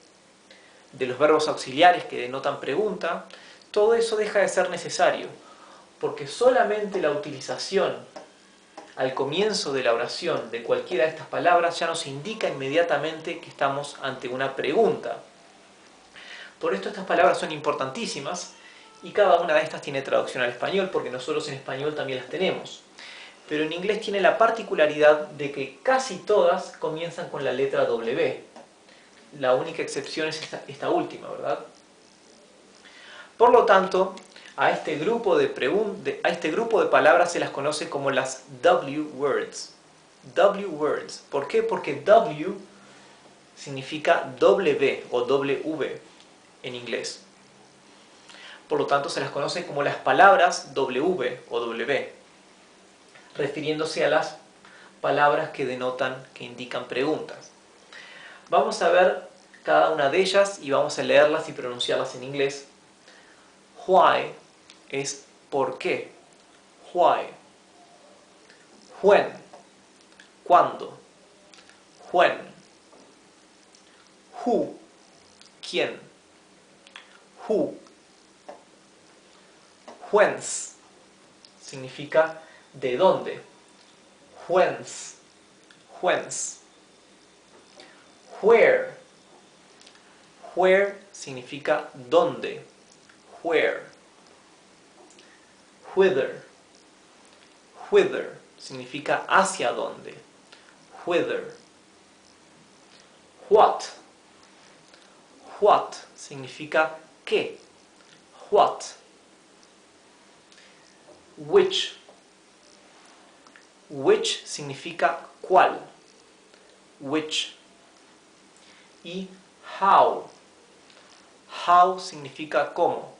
los verbos auxiliares que denotan pregunta, todo eso deja de ser necesario, porque solamente la utilización al comienzo de la oración de cualquiera de estas palabras ya nos indica inmediatamente que estamos ante una pregunta. Por esto estas palabras son importantísimas, y cada una de estas tiene traducción al español, porque nosotros en español también las tenemos. Pero en inglés tiene la particularidad de que casi todas comienzan con la letra W. La única excepción es esta última, ¿verdad? Por lo tanto, a este grupo de palabras se las conoce como las W words. W words. ¿Por qué? Porque W significa W o W en inglés. Por lo tanto, se las conoce como las palabras W o W, refiriéndose a las palabras que denotan, que indican preguntas. Vamos a ver cada una de ellas y vamos a leerlas y pronunciarlas en inglés. Why es ¿por qué? Why. When, ¿cuándo? When. Who, ¿quién? Who. Whence significa ¿de dónde? Whence. Whence. Where. Where significa ¿dónde? Where. Whither. Whither significa ¿hacia dónde? Whither. What. What significa ¿qué? What. Which. Which significa ¿cuál? Which. Y how. How significa ¿cómo?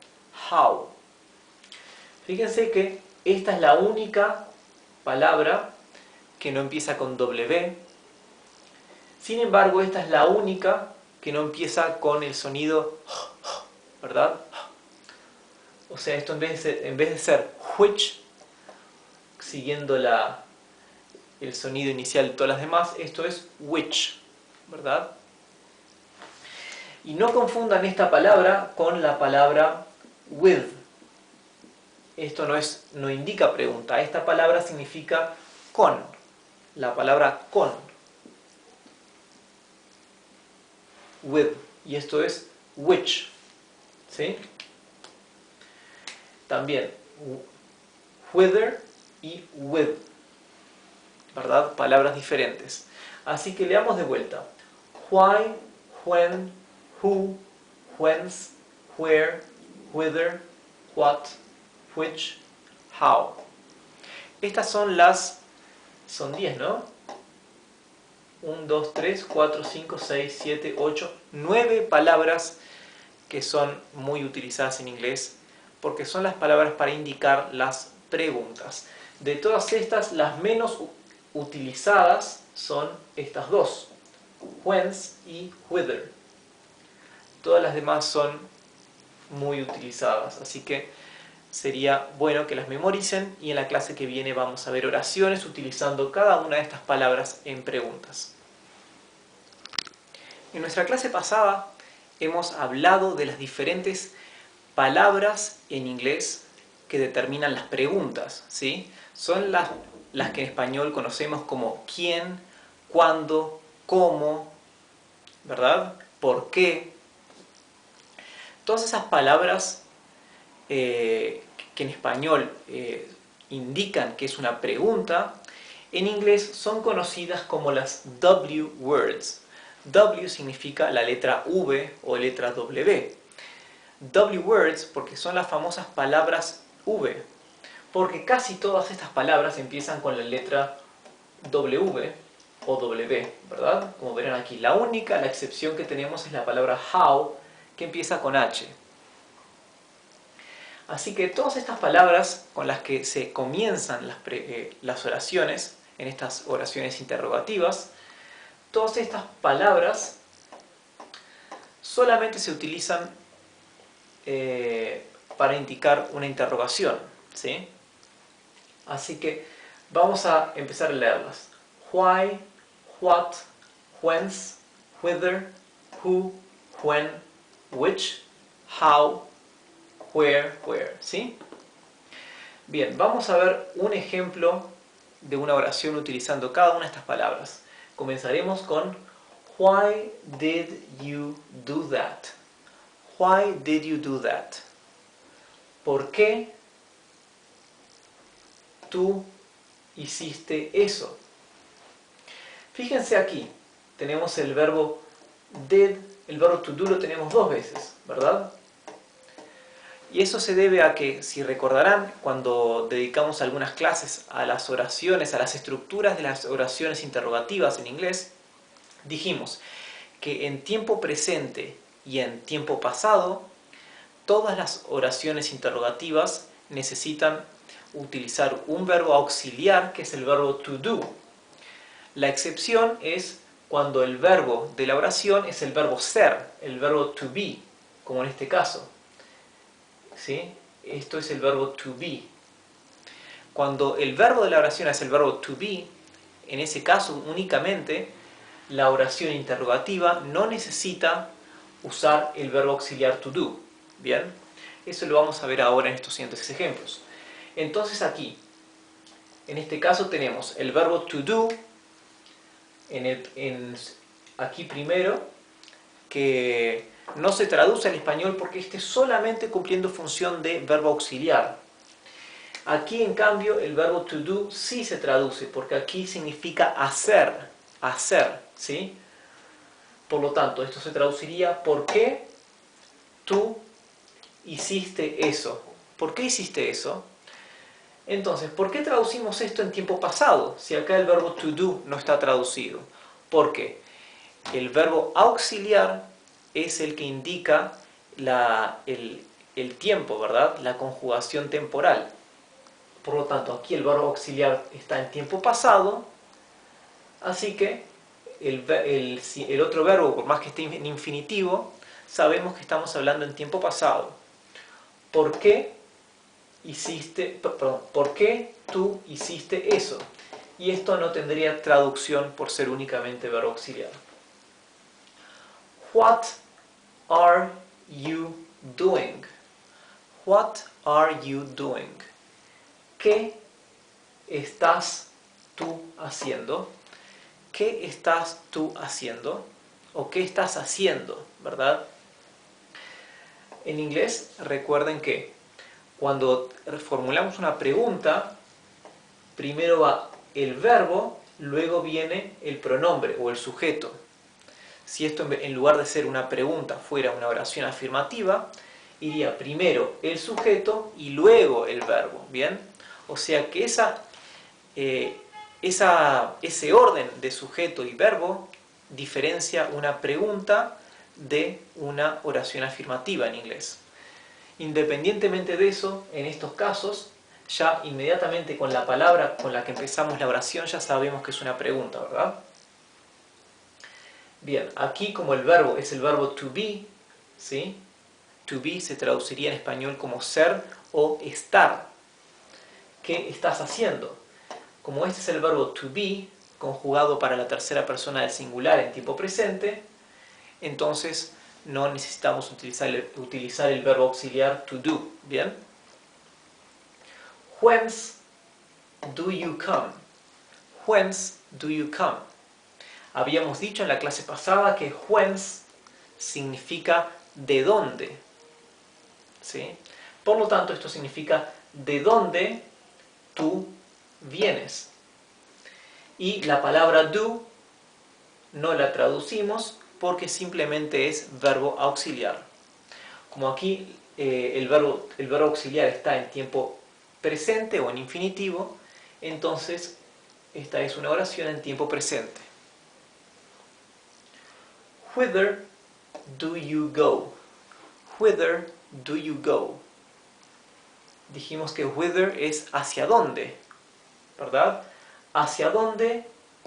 How. Fíjense que esta es la única palabra que no empieza con W. Sin embargo, esta es la única que no empieza con el sonido, ¿verdad? O sea, esto en vez de ser which, siguiendo el sonido inicial de todas las demás, esto es which, ¿verdad? Y no confundan esta palabra con la palabra with. Esto no indica pregunta. Esta palabra significa con. La palabra con. With. Y esto es which. ¿Sí? También whither y with. ¿Verdad? Palabras diferentes. Así que leamos de vuelta. Why, when, who, whence, where, whither, what, which, how. Estas son 10, ¿no? 1, 2, 3, 4, 5, 6, 7, 8, 9 palabras que son muy utilizadas en inglés porque son las palabras para indicar las preguntas. De todas estas, las menos utilizadas son estas dos, whence y whither. Todas las demás son muy utilizadas, así que sería bueno que las memoricen y en la clase que viene vamos a ver oraciones utilizando cada una de estas palabras en preguntas. En nuestra clase pasada hemos hablado de las diferentes palabras en inglés que determinan las preguntas, ¿sí? Son las que en español conocemos como quién, cuándo, cómo, ¿verdad? ¿Por qué? Todas esas palabras que en español indican que es una pregunta, en inglés son conocidas como las W words. W significa la letra V o letra W. W words porque son las famosas palabras V, porque casi todas estas palabras empiezan con la letra W o W, ¿verdad? Como verán aquí, la excepción que tenemos es la palabra how, que empieza con H. Así que todas estas palabras con las que se comienzan las oraciones, en estas oraciones interrogativas, todas estas palabras solamente se utilizan para indicar una interrogación, ¿sí? Así que vamos a empezar a leerlas. Why, what, whence, whither, who, when, which, how, where, ¿sí? Bien, vamos a ver un ejemplo de una oración utilizando cada una de estas palabras. Comenzaremos con Why did you do that? Why did you do that? ¿Por qué tú hiciste eso? Fíjense aquí, tenemos el verbo did, el verbo to do lo tenemos dos veces, ¿verdad? Y eso se debe a que, si recordarán, cuando dedicamos algunas clases a las oraciones, a las estructuras de las oraciones interrogativas en inglés, dijimos que en tiempo presente y en tiempo pasado, todas las oraciones interrogativas necesitan utilizar un verbo auxiliar que es el verbo to do. La excepción es cuando el verbo de la oración es el verbo ser, el verbo to be, como en este caso. ¿Sí? Esto es el verbo to be. Cuando el verbo de la oración es el verbo to be, en ese caso únicamente la oración interrogativa no necesita usar el verbo auxiliar to do. ¿Bien? Eso lo vamos a ver ahora en estos siguientes ejemplos. Entonces aquí, en este caso tenemos el verbo to do, aquí primero, que no se traduce al español porque este es solamente cumpliendo función de verbo auxiliar. Aquí, en cambio, el verbo to do sí se traduce, porque aquí significa hacer, ¿sí? Por lo tanto, esto se traduciría, ¿por qué tú hiciste eso? ¿Por qué hiciste eso? Entonces, ¿por qué traducimos esto en tiempo pasado, si acá el verbo to do no está traducido? Porque el verbo auxiliar es el que indica el tiempo, ¿verdad? La conjugación temporal. Por lo tanto, aquí el verbo auxiliar está en tiempo pasado, así que el otro verbo, por más que esté en infinitivo, sabemos que estamos hablando en tiempo pasado. ¿Por qué tú hiciste eso? Y esto no tendría traducción por ser únicamente verbo auxiliar. What are you doing? What are you doing? ¿Qué estás tú haciendo? ¿Qué estás tú haciendo? ¿O qué estás haciendo? ¿Verdad? En inglés, recuerden que cuando formulamos una pregunta, primero va el verbo, luego viene el pronombre o el sujeto. Si esto en lugar de ser una pregunta fuera una oración afirmativa, iría primero el sujeto y luego el verbo, ¿bien? O sea que esa ese orden de sujeto y verbo diferencia una pregunta de una oración afirmativa en inglés. Independientemente de eso, en estos casos, ya inmediatamente con la palabra con la que empezamos la oración ya sabemos que es una pregunta, ¿verdad? Bien, aquí como el verbo es el verbo to be, ¿sí? To be se traduciría en español como ser o estar. ¿Qué estás haciendo? Como este es el verbo to be, conjugado para la tercera persona del singular en tiempo presente, entonces no necesitamos utilizar el verbo auxiliar to do. ¿Bien? Whence do you come? Whence do you come? Habíamos dicho en la clase pasada que whence significa de dónde. ¿Sí? Por lo tanto, esto significa de dónde tú vienes. Y la palabra do no la traducimos porque simplemente es verbo auxiliar. Como aquí el verbo auxiliar está en tiempo presente o en infinitivo, entonces esta es una oración en tiempo presente. Whither do you go? Whither do you go? Dijimos que whither es hacia dónde, ¿verdad? Hacia dónde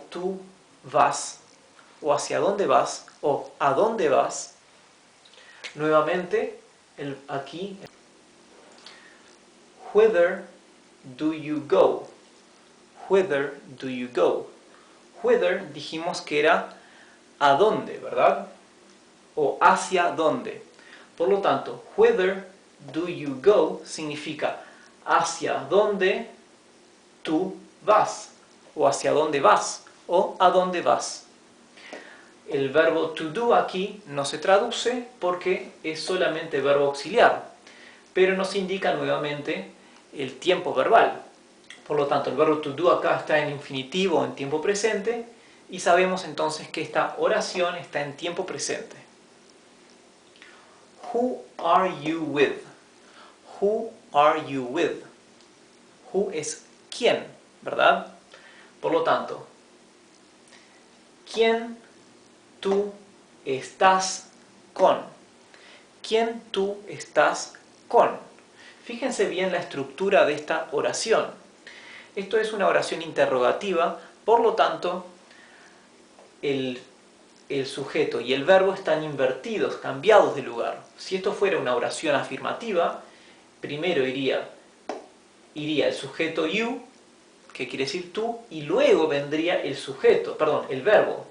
tú vas, o hacia dónde vas, o a dónde vas. Nuevamente, aquí, whither do you go? Whither do you go? Whither dijimos que era a dónde, ¿verdad? O hacia dónde. Por lo tanto, whither do you go significa hacia dónde tú vas, o hacia dónde vas, o a dónde vas. El verbo to do aquí no se traduce porque es solamente verbo auxiliar, pero nos indica nuevamente el tiempo verbal. Por lo tanto, el verbo to do acá está en infinitivo, en tiempo presente, y sabemos entonces que esta oración está en tiempo presente. Who are you with? Who are you with? Who es quién, ¿verdad? Por lo tanto, ¿quién tú estás con? ¿Quién tú estás con? Fíjense bien la estructura de esta oración. Esto es una oración interrogativa, por lo tanto, el sujeto y el verbo están invertidos, cambiados de lugar. Si esto fuera una oración afirmativa, primero iría el sujeto you, que quiere decir tú, y luego vendría el sujeto, perdón, el verbo,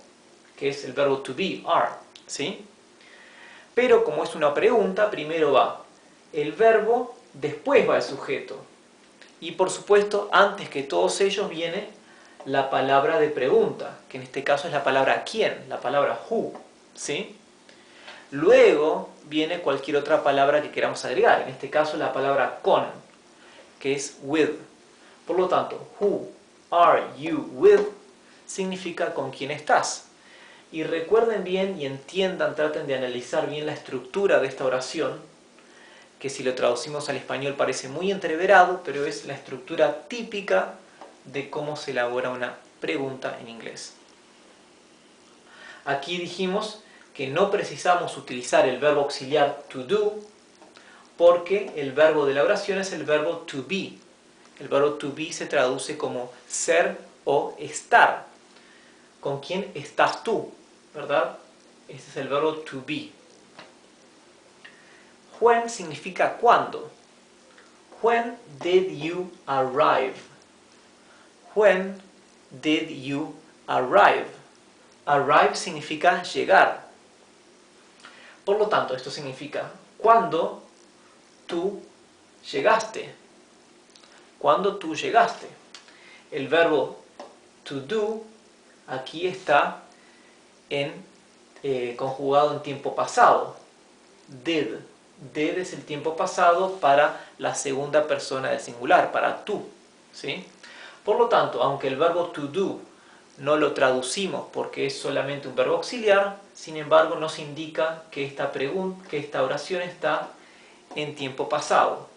que es el verbo to be, are, ¿sí? Pero como es una pregunta, primero va el verbo, después va el sujeto. Y por supuesto, antes que todos ellos viene la palabra de pregunta, que en este caso es la palabra quién, la palabra who, ¿sí? Luego viene cualquier otra palabra que queramos agregar, en este caso la palabra con, que es with. Por lo tanto, who are you with significa con quién estás. Y recuerden bien y entiendan, traten de analizar bien la estructura de esta oración, que si lo traducimos al español parece muy entreverado, pero es la estructura típica de cómo se elabora una pregunta en inglés. Aquí dijimos que no precisamos utilizar el verbo auxiliar to do, porque el verbo de la oración es el verbo to be. El verbo to be se traduce como ser o estar. ¿Con quién estás tú? ¿Verdad? Este es el verbo to be. When significa cuándo. When did you arrive? When did you arrive? Arrive significa llegar. Por lo tanto, esto significa cuándo tú llegaste. Cuándo tú llegaste. El verbo to do aquí está conjugado en tiempo pasado. Did. Did es el tiempo pasado para la segunda persona del singular, para tú, ¿sí? Por lo tanto, aunque el verbo to do no lo traducimos porque es solamente un verbo auxiliar, sin embargo nos indica que esta oración está en tiempo pasado.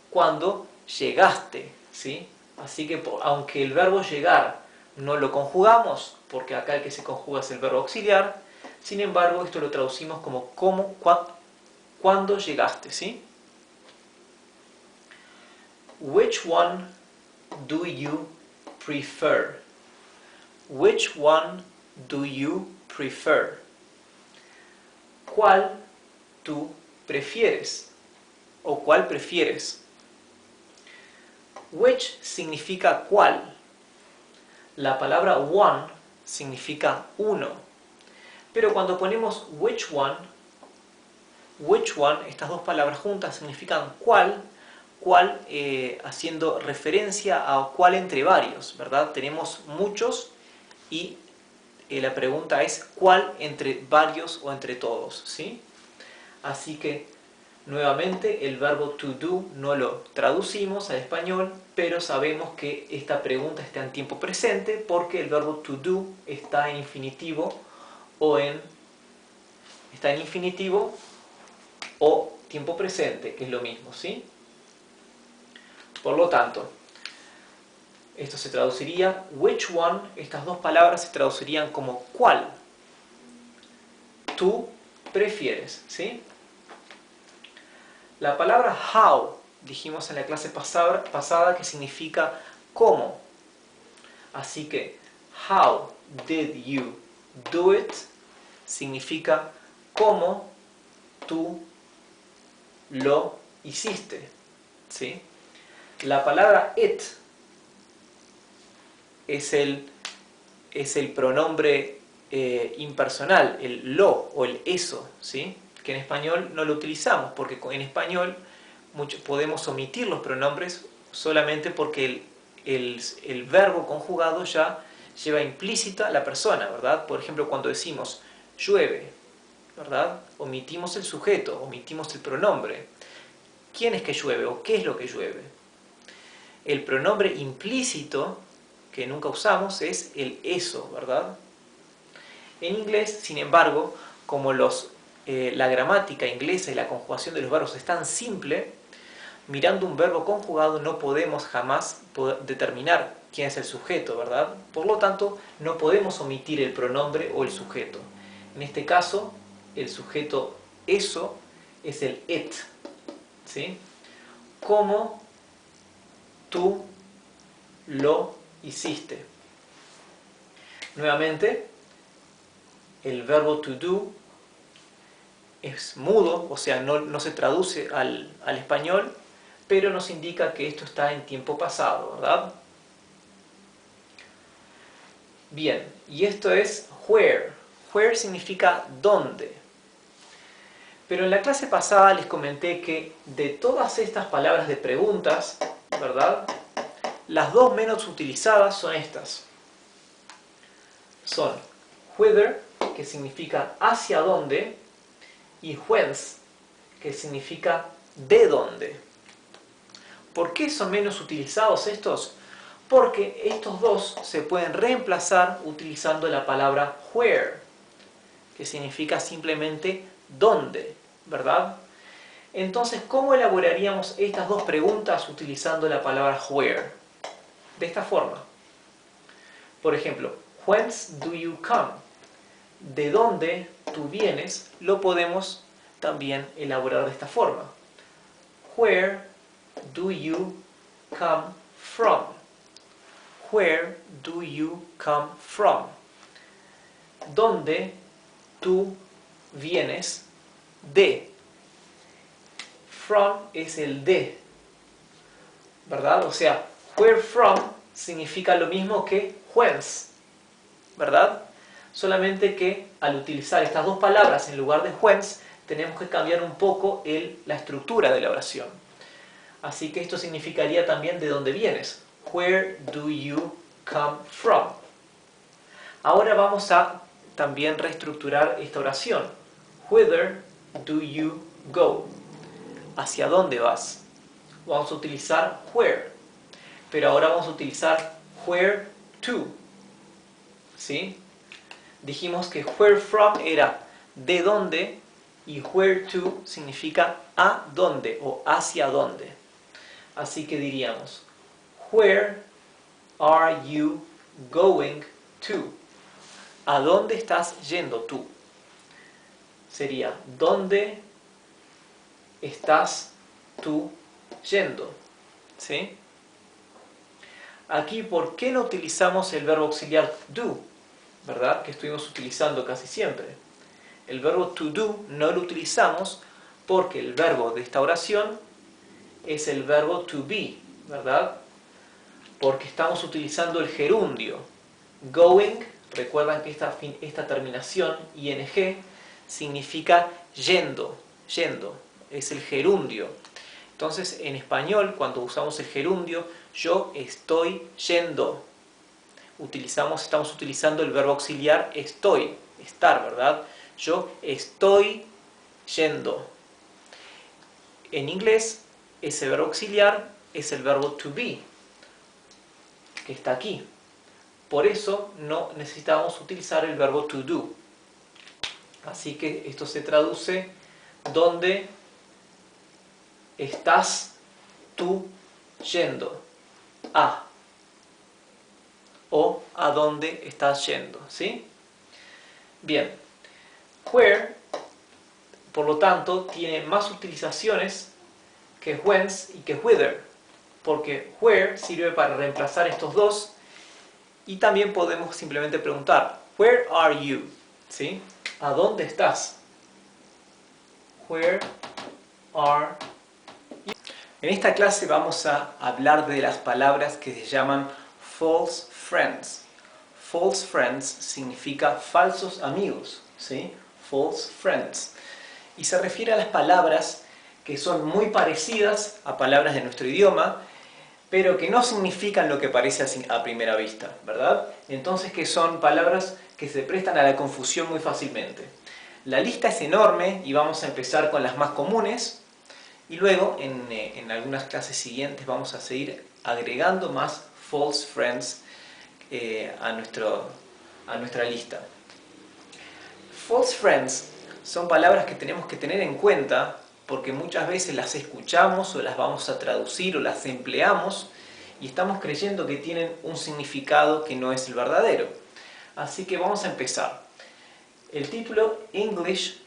Cuando llegaste, ¿sí? Así que aunque el verbo llegar no lo conjugamos, porque acá el que se conjuga es el verbo auxiliar, sin embargo esto lo traducimos como cuando llegaste, ¿sí? Which one do you prefer? Which one do you prefer? ¿Cuál tú prefieres? ¿O cuál prefieres? Which significa cuál. La palabra one significa uno. Pero cuando ponemos which one, estas dos palabras juntas significan cuál, haciendo referencia a cuál entre varios, ¿verdad? Tenemos muchos y la pregunta es cuál entre varios o entre todos, ¿sí? Así que nuevamente el verbo to do no lo traducimos al español, pero sabemos que esta pregunta está en tiempo presente porque el verbo to do está en infinitivo o tiempo presente, que es lo mismo, ¿sí? Por lo tanto, esto se traduciría which one, estas dos palabras se traducirían como cuál tú prefieres, ¿sí? La palabra how, dijimos en la clase pasada que significa cómo. Así que how did you do it significa cómo tú lo hiciste, ¿sí? La palabra it es el pronombre impersonal, el lo o el eso, ¿sí? Que en español no lo utilizamos, porque en español podemos omitir los pronombres solamente porque el verbo conjugado ya lleva implícita la persona, ¿verdad? Por ejemplo, cuando decimos llueve, ¿verdad? Omitimos el sujeto, omitimos el pronombre. ¿Quién es que llueve o qué es lo que llueve? El pronombre implícito que nunca usamos es el eso, ¿verdad? En inglés, sin embargo, como la gramática inglesa y la conjugación de los verbos es tan simple, mirando un verbo conjugado no podemos jamás determinar quién es el sujeto, ¿verdad? Por lo tanto, no podemos omitir el pronombre o el sujeto. En este caso, el sujeto eso es el it, ¿sí? ¿Cómo tú lo hiciste? Nuevamente, el verbo to do es mudo, o sea, no se traduce al español, pero nos indica que esto está en tiempo pasado, ¿verdad? Bien, y esto es where. Where significa dónde. Pero en la clase pasada les comenté que de todas estas palabras de preguntas, ¿verdad? Las dos menos utilizadas son estas. Son whither, que significa hacia dónde, y whence, que significa de dónde. ¿Por qué son menos utilizados estos? Porque estos dos se pueden reemplazar utilizando la palabra where, que significa simplemente dónde, ¿verdad? Entonces, ¿cómo elaboraríamos estas dos preguntas utilizando la palabra where? De esta forma. Por ejemplo, whence do you come? ¿De dónde tú vienes? Lo podemos también elaborar de esta forma. Where do you come from? Where do you come from? ¿Dónde tú vienes de? From es el de, ¿verdad? O sea, where from significa lo mismo que whence, ¿verdad? Solamente que al utilizar estas dos palabras en lugar de whence, tenemos que cambiar un poco la estructura de la oración. Así que esto significaría también de dónde vienes. Where do you come from? Ahora vamos a también reestructurar esta oración. Whither do you go? ¿Hacia dónde vas? Vamos a utilizar where. Pero ahora vamos a utilizar where to. ¿Sí? Dijimos que where from era de dónde y where to significa a dónde o hacia dónde. Así que diríamos, where are you going to? ¿A dónde estás yendo tú? Sería, ¿dónde estás tú yendo? ¿Sí? Aquí, ¿por qué no utilizamos el verbo auxiliar do? ¿Verdad? Que estuvimos utilizando casi siempre. El verbo to do no lo utilizamos porque el verbo de esta oración es el verbo to be, ¿verdad? Porque estamos utilizando el gerundio. Going, recuerdan que esta terminación, ing, significa yendo, yendo, es el gerundio. Entonces, en español, cuando usamos el gerundio, yo estoy yendo. Estamos utilizando el verbo auxiliar estoy, estar, ¿verdad? Yo estoy yendo. En inglés, ese verbo auxiliar es el verbo to be, que está aquí. Por eso no necesitamos utilizar el verbo to do. Así que esto se traduce ¿dónde estás tú yendo? A. O ¿a dónde estás yendo? ¿Sí? Bien. Where, por lo tanto, tiene más utilizaciones que whence y que whither. Porque where sirve para reemplazar estos dos. Y también podemos simplemente preguntar, where are you? ¿Sí? ¿A dónde estás? Where are you? En esta clase vamos a hablar de las palabras que se llaman false friends. False friends significa falsos amigos, ¿sí? False friends. Y se refiere a las palabras que son muy parecidas a palabras de nuestro idioma, pero que no significan lo que parece a primera vista, ¿verdad? Entonces, que son palabras que se prestan a la confusión muy fácilmente. La lista es enorme y vamos a empezar con las más comunes y luego en algunas clases siguientes vamos a seguir agregando más false friends a nuestra lista. False friends son palabras que tenemos que tener en cuenta porque muchas veces las escuchamos o las vamos a traducir o las empleamos y estamos creyendo que tienen un significado que no es el verdadero. Así que vamos a empezar. El título, English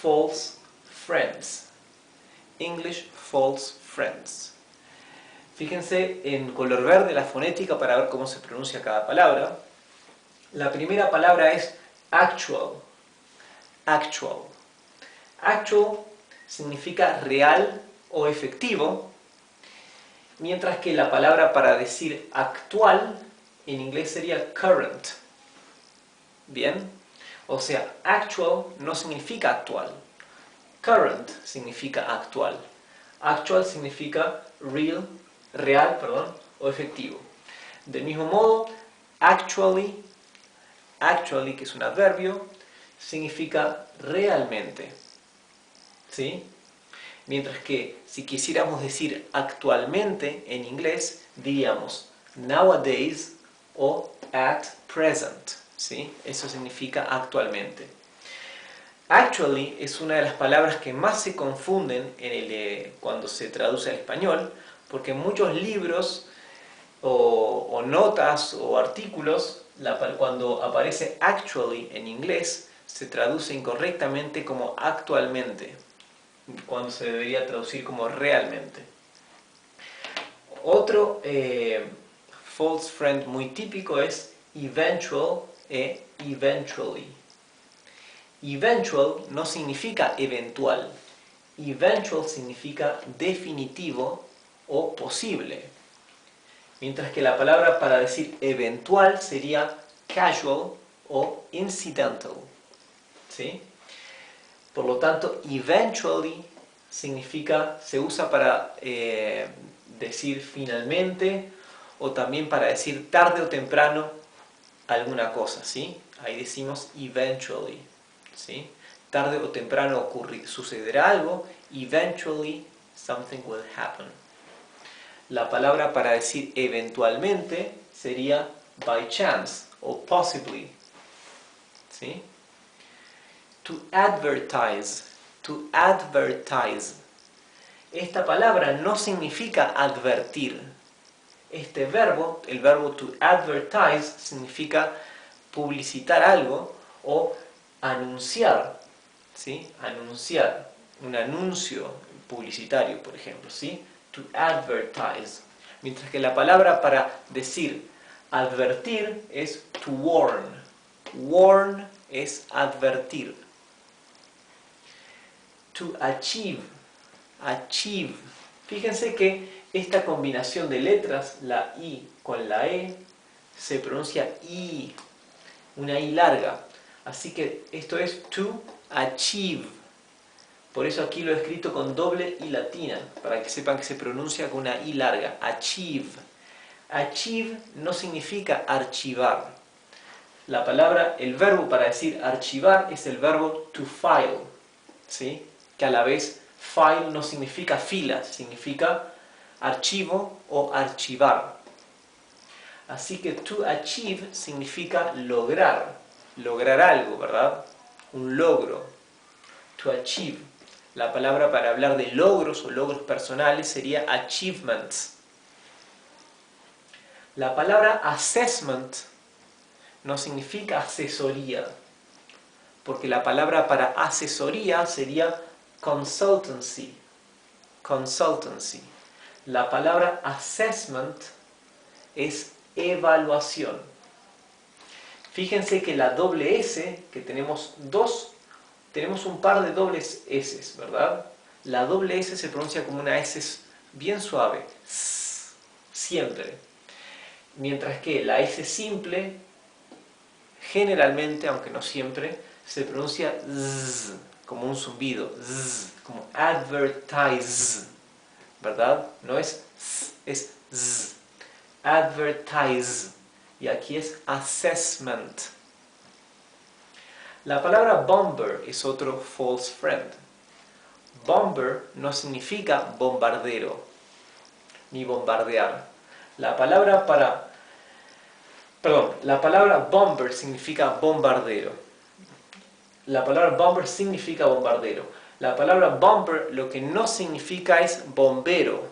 False Friends. English False Friends. Fíjense en color verde la fonética para ver cómo se pronuncia cada palabra. La primera palabra es actual. Actual. Actual significa real o efectivo, mientras que la palabra para decir actual en inglés sería current. ¿Bien? O sea, actual no significa actual. Current significa actual. Actual significa real o efectivo. Del mismo modo, actually, que es un adverbio, significa realmente. ¿Sí? Mientras que si quisiéramos decir actualmente en inglés, diríamos nowadays o at present. ¿Sí? Eso significa actualmente. Actually es una de las palabras que más se confunden cuando se traduce al español, porque en muchos libros o notas o artículos, cuando aparece actually en inglés, se traduce incorrectamente como actualmente, cuando se debería traducir como realmente. Otro false friend muy típico es eventual e eventually. Eventual no significa eventual. Eventual significa definitivo o posible. Mientras que la palabra para decir eventual sería casual o incidental. ¿Sí? Por lo tanto, eventually se usa para decir finalmente o también para decir tarde o temprano alguna cosa, ¿sí? Ahí decimos eventually, ¿sí? Tarde o temprano sucederá algo, eventually something will happen. La palabra para decir eventualmente sería by chance o possibly, ¿sí? To advertise. To advertise. Esta palabra no significa advertir. este verbo, el verbo to advertise, significa publicitar algo o anunciar, ¿sí? Anunciar, un anuncio publicitario, por ejemplo, ¿sí? To advertise. Mientras que la palabra para decir advertir es to warn. Warn es advertir. To achieve. Achieve. Fíjense que esta combinación de letras, la I con la E, se pronuncia I, una I larga. Así que esto es to achieve. Por eso aquí lo he escrito con doble I latina, para que sepan que se pronuncia con una I larga. Achieve. Achieve no significa archivar. La palabra, el verbo para decir archivar es el verbo to file, ¿sí? Que a la vez file no significa fila, significa archivo o archivar. Así que to achieve significa lograr, lograr algo, ¿verdad? Un logro. To achieve. La palabra para hablar de logros o logros personales sería achievements. La palabra assessment no significa asesoría, porque la palabra para asesoría sería consultancy. Consultancy. La palabra assessment es evaluación. Fíjense que la doble S, que tenemos un par de dobles S, ¿verdad? La doble S se pronuncia como una S bien suave, siempre. Mientras que la S simple, generalmente, aunque no siempre, se pronuncia z, como un zumbido, z, como advertise, ¿verdad? No es z, es z. Advertise. Y aquí es assessment. La palabra bomber es otro false friend. Bomber no significa bombardero, ni bombardear. La palabra bomber significa bombardero. La palabra bomber significa bombardero. La palabra bomber lo que no significa es bombero.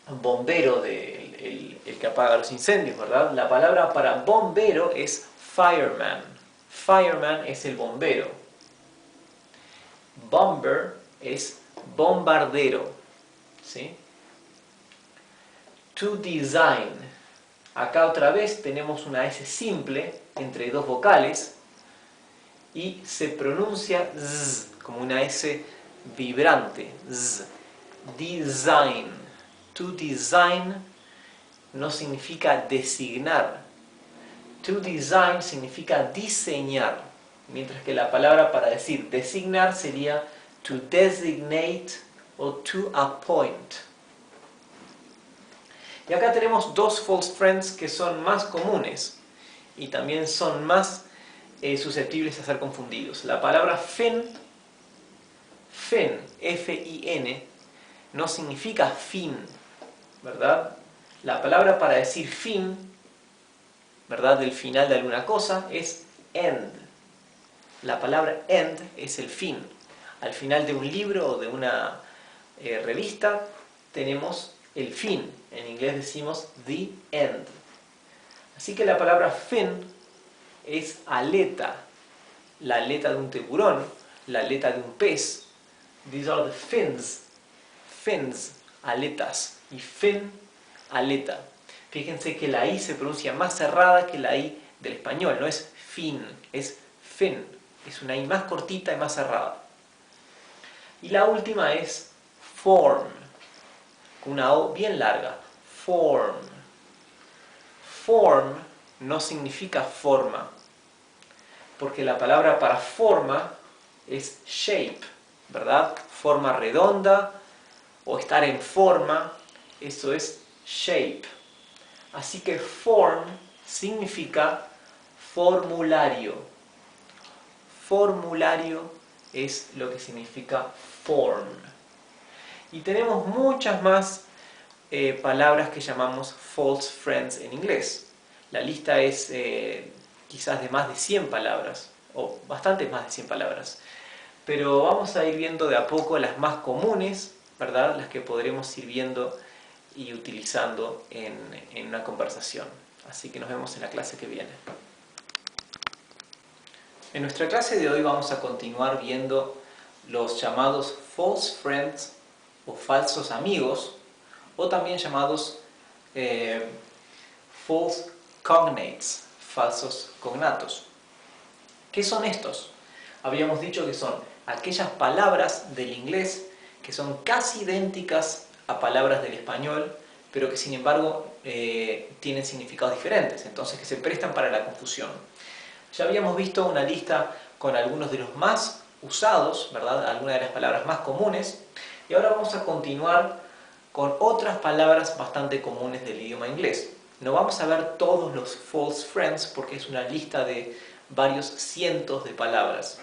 Bombero el que apaga los incendios, ¿verdad? La palabra para bombero es fireman. Fireman es el bombero. Bomber es bombardero, ¿sí? To design. Acá otra vez tenemos una S simple entre dos vocales y se pronuncia z, como una S vibrante. Z. Design. To design no significa designar. To design significa diseñar, mientras que la palabra para decir designar sería to designate o to appoint. Y acá tenemos dos false friends que son más comunes y también son más susceptibles a ser confundidos. La palabra fin, F-I-N, no significa fin, ¿verdad? La palabra para decir fin, ¿verdad?, del final de alguna cosa es end. La palabra end es el fin. Al final de un libro o de una revista tenemos el fin. En inglés decimos the end. Así que la palabra fin es aleta. La aleta de un tiburón, la aleta de un pez. These are the fins. Fins, aletas. Y fin, aleta. Fíjense que la I se pronuncia más cerrada que la I del español. No es fin, es fin. Es una I más cortita y más cerrada. Y la última es form, con una O bien larga. Form. Form no significa forma, porque la palabra para forma es shape, ¿verdad? Forma redonda o estar en forma, eso es shape. Así que form significa formulario. Formulario es lo que significa form. Y tenemos muchas más palabras que llamamos false friends en inglés. La lista es quizás de más de 100 palabras, o bastante más de 100 palabras. Pero vamos a ir viendo de a poco las más comunes, ¿verdad? Las que podremos ir viendo y utilizando en una conversación. Así que nos vemos en la clase que viene. En nuestra clase de hoy vamos a continuar viendo los llamados false friends o falsos amigos, o también llamados false cognates, falsos cognatos. ¿Qué son estos? Habíamos dicho que son aquellas palabras del inglés que son casi idénticas a palabras del español, pero que sin embargo tienen significados diferentes, entonces que se prestan para la confusión. Ya habíamos visto una lista con algunos de los más usados, ¿verdad? Algunas de las palabras más comunes, y ahora vamos a continuar con otras palabras bastante comunes del idioma inglés. No vamos a ver todos los false friends porque es una lista de varios cientos de palabras,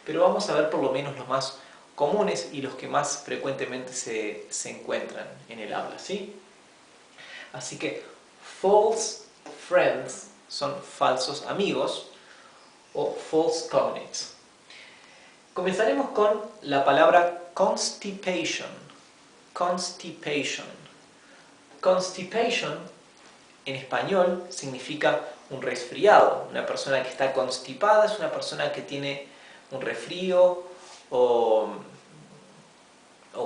pero vamos a ver por lo menos los más comunes y los que más frecuentemente se encuentran en el habla, ¿sí? Así que false friends son falsos amigos o false cognates. Comenzaremos con la palabra constipation. Constipation. Constipation en español significa un resfriado. Una persona que está constipada es una persona que tiene un resfrío o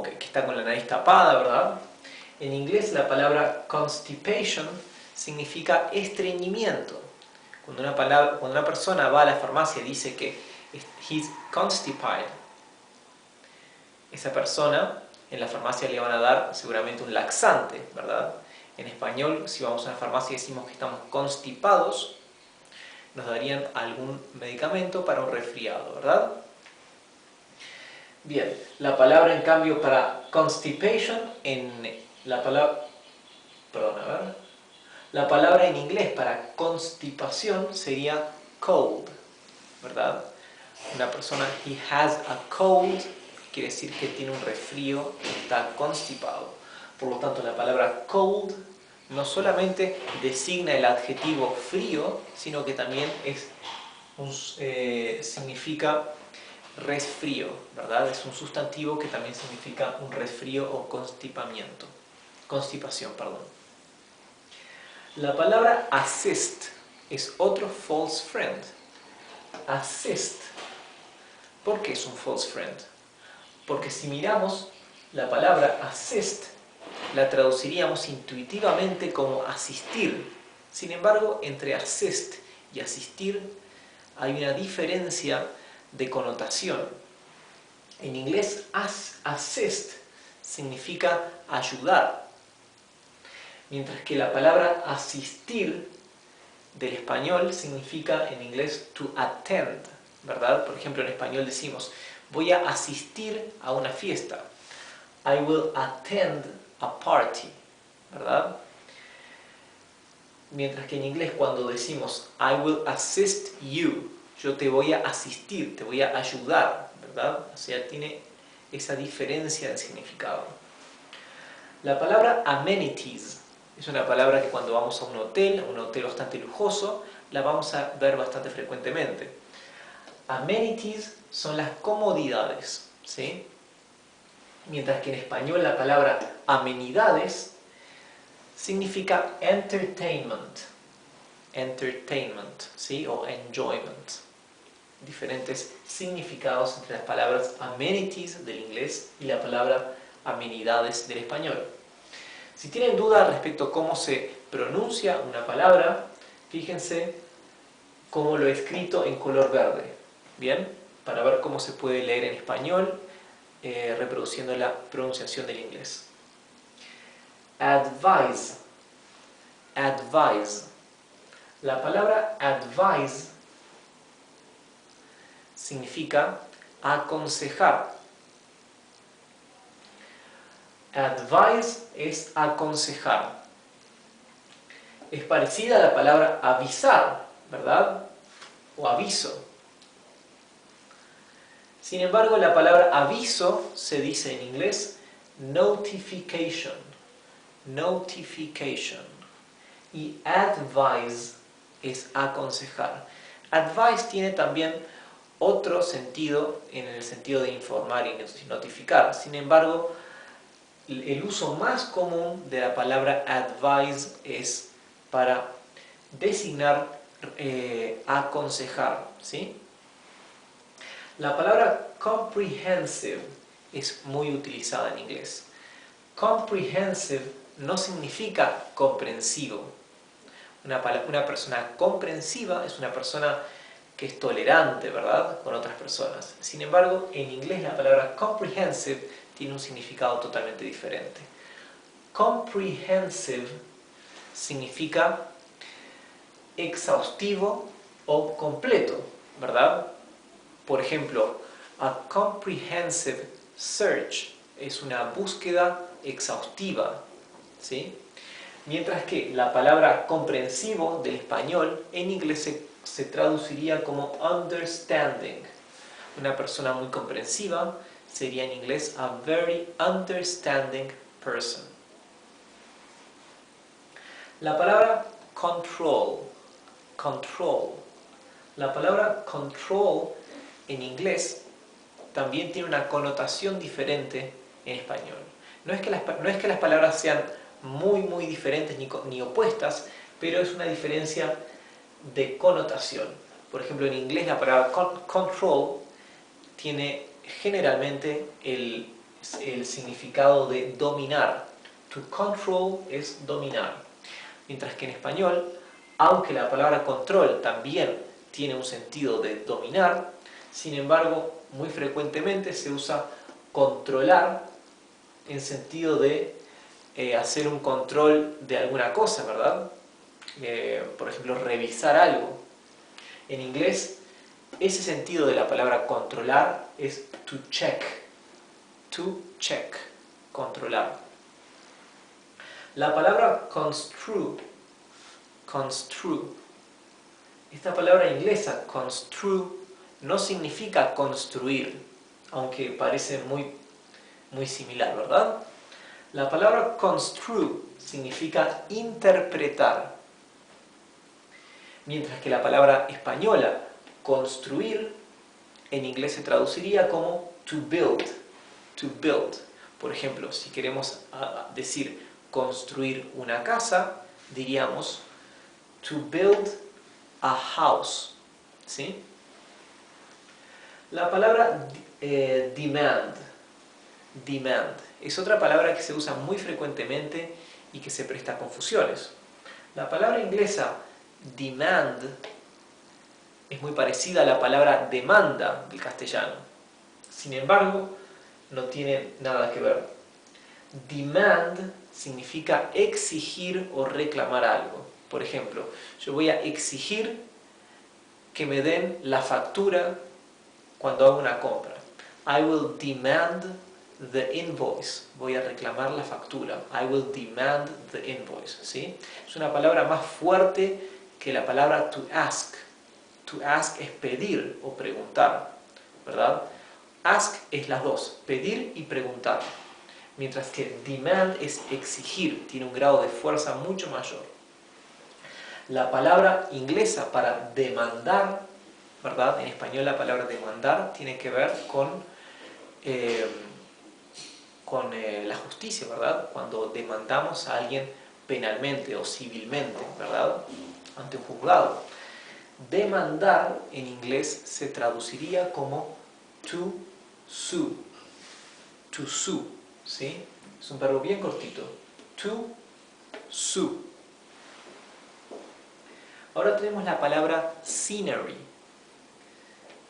que está con la nariz tapada, ¿verdad? En inglés la palabra constipation significa estreñimiento. Cuando una persona va a la farmacia y dice que he's constipated, esa persona en la farmacia le van a dar seguramente un laxante, ¿verdad? En español, si vamos a una farmacia y decimos que estamos constipados, nos darían algún medicamento para un resfriado, ¿verdad? Bien, la palabra en cambio para constipation la palabra en inglés para constipación sería cold, ¿verdad? Una persona, he has a cold, quiere decir que tiene un resfrío, está constipado. Por lo tanto, la palabra cold no solamente designa el adjetivo frío, sino que también significa resfrío, ¿verdad? Es un sustantivo que también significa un resfrío o constipación, perdón. La palabra assist es otro false friend. Assist. ¿Por qué es un false friend? Porque si miramos la palabra assist, la traduciríamos intuitivamente como asistir. Sin embargo, entre assist y asistir hay una diferencia de connotación. En inglés, assist significa ayudar, mientras que la palabra asistir del español significa en inglés to attend, ¿verdad? Por ejemplo, en español decimos, voy a asistir a una fiesta. I will attend a party, ¿verdad? Mientras que en inglés cuando decimos I will assist you, yo te voy a asistir, te voy a ayudar, ¿verdad? O sea, tiene esa diferencia de significado. La palabra amenities es una palabra que cuando vamos a un hotel bastante lujoso, la vamos a ver bastante frecuentemente. Amenities son las comodidades, ¿sí? Mientras que en español la palabra amenidades significa entertainment, ¿sí? O enjoyment. Diferentes significados entre las palabras amenities del inglés y la palabra amenidades del español. Si tienen duda respecto a cómo se pronuncia una palabra, fíjense cómo lo he escrito en color verde, ¿bien? Para ver cómo se puede leer en español, reproduciendo la pronunciación del inglés. Advise. Advise. La palabra advise significa aconsejar. Advise es aconsejar. Es parecida a la palabra avisar, ¿verdad? O aviso. Sin embargo, la palabra aviso se dice en inglés notification. Notification. Y advise es aconsejar. Advise tiene también otro sentido en el sentido de informar y notificar. Sin embargo, el uso más común de la palabra advise es para designar aconsejar, ¿sí? La palabra comprehensive es muy utilizada en inglés. Comprehensive no significa comprensivo. Una persona comprensiva es una persona que es tolerante, ¿verdad?, con otras personas. Sin embargo, en inglés la palabra comprehensive tiene un significado totalmente diferente. Comprehensive significa exhaustivo o completo, ¿verdad? Por ejemplo, a comprehensive search es una búsqueda exhaustiva, ¿sí? Mientras que la palabra comprensivo del español en inglés se traduciría como understanding. Una persona muy comprensiva sería en inglés a very understanding person. La palabra control. La palabra control en inglés también tiene una connotación diferente en español. No es que las palabras sean muy diferentes ni opuestas, pero es una diferencia de connotación. Por ejemplo, en inglés la palabra control tiene generalmente el significado de dominar. To control es dominar. Mientras que en español, aunque la palabra control también tiene un sentido de dominar, sin embargo, muy frecuentemente se usa controlar en sentido de hacer un control de alguna cosa, ¿verdad? Por ejemplo, revisar algo. En inglés, ese sentido de la palabra controlar es to check. To check. Controlar. La palabra construe. Esta palabra inglesa, construe, no significa construir, aunque parece muy similar, ¿verdad? La palabra construe significa interpretar, mientras que la palabra española, construir, en inglés se traduciría como to build. To build. Por ejemplo, si queremos decir construir una casa, diríamos to build a house. ¿Sí? La palabra demand es otra palabra que se usa muy frecuentemente y que se presta a confusiones. La palabra inglesa demand es muy parecida a la palabra demanda del castellano. Sin embargo, no tiene nada que ver. Demand significa exigir o reclamar algo. Por ejemplo, yo voy a exigir que me den la factura cuando hago una compra. I will demand the invoice. Voy a reclamar la factura. I will demand the invoice. ¿Sí? Es una palabra más fuerte que la palabra to ask. To ask es pedir o preguntar, ¿verdad? Ask es las dos, pedir y preguntar. Mientras que demand es exigir, tiene un grado de fuerza mucho mayor. La palabra inglesa para demandar, ¿verdad? En español la palabra demandar tiene que ver con la justicia, ¿verdad? Cuando demandamos a alguien penalmente o civilmente, ¿verdad? Ante un juzgado. Demandar en inglés se traduciría como to sue. To sue, ¿sí? Es un verbo bien cortito. To sue. Ahora tenemos la palabra scenery.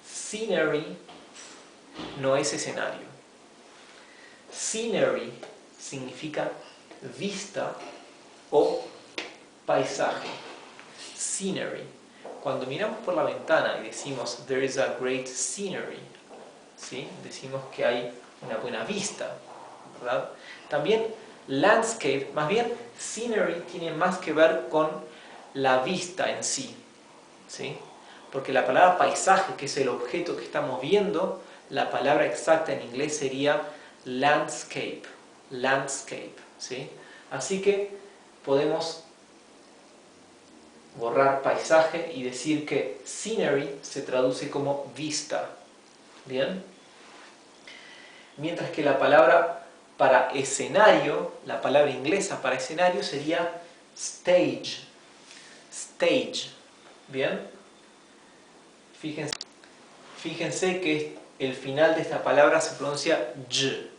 Scenery no es escenario. Scenery significa vista o paisaje. Scenery. Cuando miramos por la ventana y decimos there is a great scenery, ¿sí? Decimos que hay una buena vista, ¿verdad? También landscape, más bien scenery tiene más que ver con la vista en sí, ¿sí? Porque la palabra paisaje, que es el objeto que estamos viendo, la palabra exacta en inglés sería landscape, ¿sí? Así que podemos borrar paisaje y decir que scenery se traduce como vista. ¿Bien? Mientras que la palabra para escenario, la palabra inglesa para escenario sería stage. Stage. ¿Bien? Fíjense que el final de esta palabra se pronuncia y,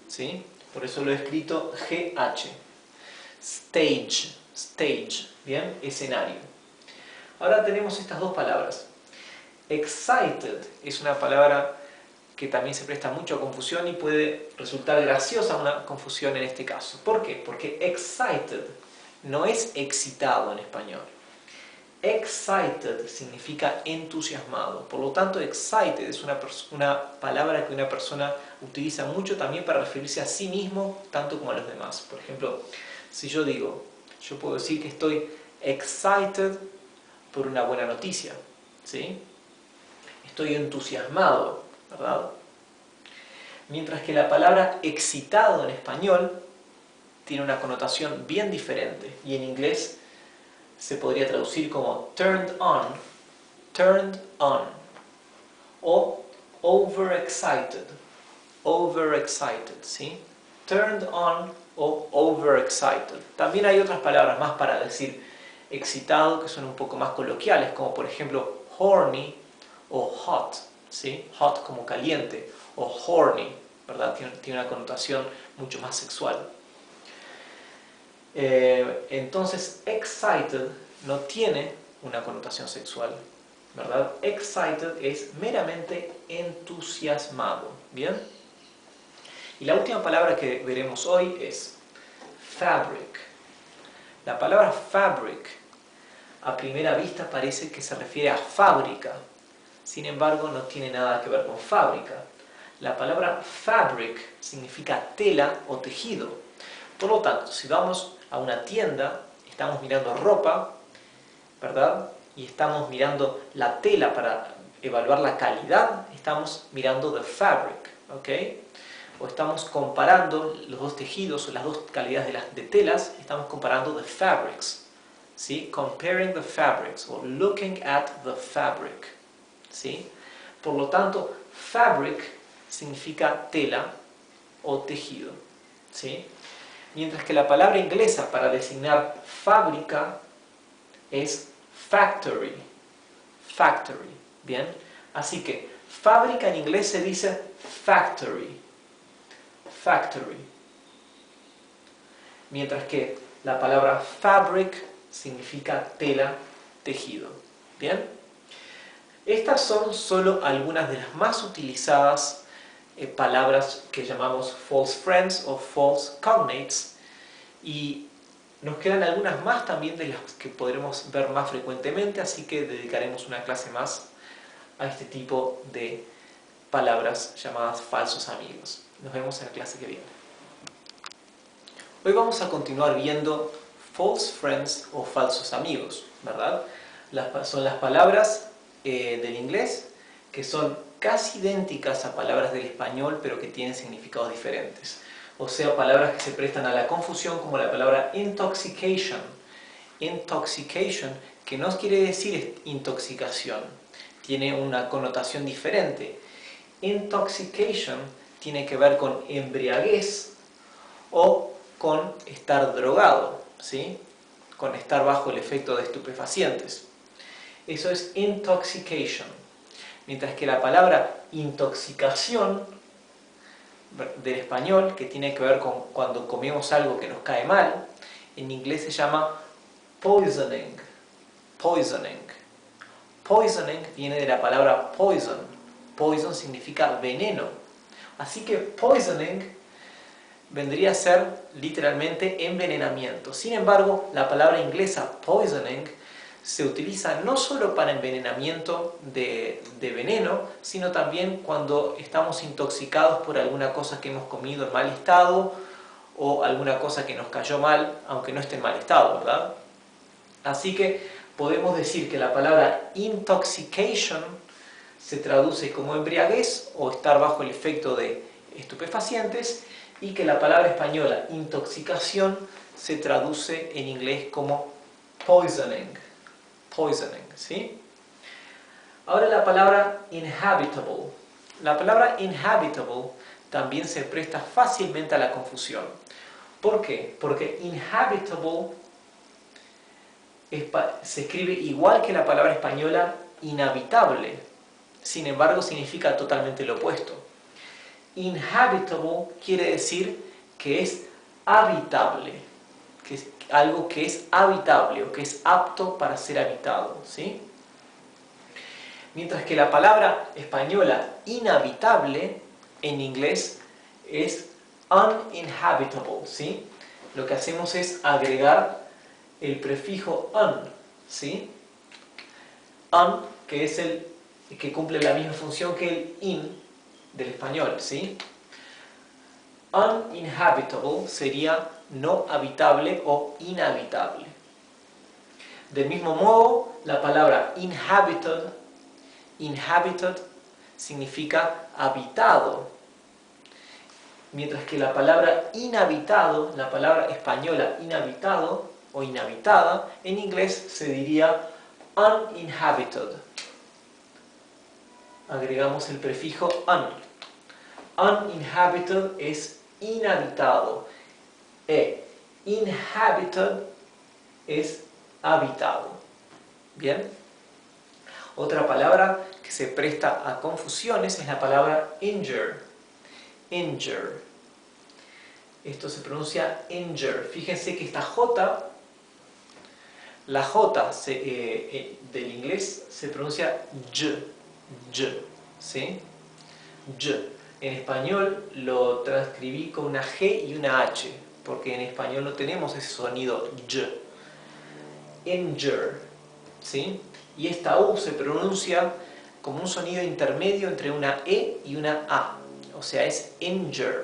¿sí? Por eso lo he escrito GH. Stage, stage, ¿bien? Escenario. Ahora tenemos estas dos palabras. Excited es una palabra que también se presta mucho a confusión y puede resultar graciosa una confusión en este caso. ¿Por qué? Porque excited no es excitado en español. Excited significa entusiasmado. Por lo tanto, excited es una palabra que una persona utiliza mucho también para referirse a sí mismo, tanto como a los demás. Por ejemplo, si yo digo, yo puedo decir que estoy excited por una buena noticia, ¿sí? Estoy entusiasmado, ¿verdad? Mientras que la palabra excitado en español tiene una connotación bien diferente y en inglés se podría traducir como turned on o overexcited, ¿sí? Turned on o overexcited. También hay otras palabras más para decir excitado que son un poco más coloquiales, como por ejemplo horny o hot, ¿sí? Hot como caliente o horny, ¿verdad? Tiene una connotación mucho más sexual. Entonces, excited no tiene una connotación sexual, ¿verdad? Excited es meramente entusiasmado, ¿bien? Y la última palabra que veremos hoy es fabric. La palabra fabric a primera vista parece que se refiere a fábrica, sin embargo no tiene nada que ver con fábrica. La palabra fabric significa tela o tejido. Por lo tanto, si vamos a una tienda, estamos mirando ropa, ¿verdad? Y estamos mirando la tela para evaluar la calidad, estamos mirando the fabric, ¿ok? O estamos comparando los dos tejidos o las dos calidades de telas, estamos comparando the fabrics, ¿sí? Comparing the fabrics o looking at the fabric, ¿sí? Por lo tanto, fabric significa tela o tejido, ¿sí? Mientras que la palabra inglesa para designar fábrica es factory. Factory, ¿bien? Así que fábrica en inglés se dice factory. Factory. Mientras que la palabra fabric significa tela, tejido. ¿Bien? Estas son solo algunas de las más utilizadas palabras que llamamos false friends o false cognates, y nos quedan algunas más también de las que podremos ver más frecuentemente, así que dedicaremos una clase más a este tipo de palabras llamadas falsos amigos. Nos vemos en la clase que viene. Hoy vamos a continuar viendo false friends o falsos amigos, ¿verdad? Son las palabras del inglés que son casi idénticas a palabras del español, pero que tienen significados diferentes. O sea, palabras que se prestan a la confusión, como la palabra intoxication. Intoxication, que no quiere decir intoxicación, tiene una connotación diferente. Intoxication tiene que ver con embriaguez o con estar drogado, ¿sí? Con estar bajo el efecto de estupefacientes. Eso es intoxication. Mientras que la palabra intoxicación del español, que tiene que ver con cuando comemos algo que nos cae mal, en inglés se llama poisoning. Poisoning. Poisoning viene de la palabra poison. Poison significa veneno. Así que poisoning vendría a ser literalmente envenenamiento. Sin embargo, la palabra inglesa poisoning se utiliza no solo para envenenamiento de veneno, sino también cuando estamos intoxicados por alguna cosa que hemos comido en mal estado o alguna cosa que nos cayó mal, aunque no esté en mal estado, ¿verdad? Así que podemos decir que la palabra intoxication se traduce como embriaguez o estar bajo el efecto de estupefacientes, y que la palabra española intoxicación se traduce en inglés como poisoning. Poisoning, ¿sí? Ahora la palabra inhabitable. La palabra inhabitable también se presta fácilmente a la confusión. ¿Por qué? Porque inhabitable se escribe igual que la palabra española inhabitable. Sin embargo, significa totalmente lo opuesto. Inhabitable quiere decir que es habitable, que es algo que es habitable o que es apto para ser habitado, ¿sí? Mientras que la palabra española inhabitable en inglés es uninhabitable, ¿sí? Lo que hacemos es agregar el prefijo un, ¿sí? Un, que es el que cumple la misma función que el in del español, ¿sí? Uninhabitable sería no habitable o inhabitable. Del mismo modo, la palabra inhabited significa habitado, mientras que la palabra inhabitado, la palabra española inhabitado o inhabitada, en inglés se diría uninhabited. Agregamos el prefijo un. Uninhabited es inhabitado inhabited es habitado. ¿Bien? Otra palabra que se presta a confusiones es la palabra injure. Injure. Esto se pronuncia injure. Fíjense que esta J, la J del inglés se pronuncia y, ¿sí? Y. En español lo transcribí con una G y una H, porque en español no tenemos ese sonido y. Injure, ¿sí? Y esta U se pronuncia como un sonido intermedio entre una E y una A, o sea, es injure.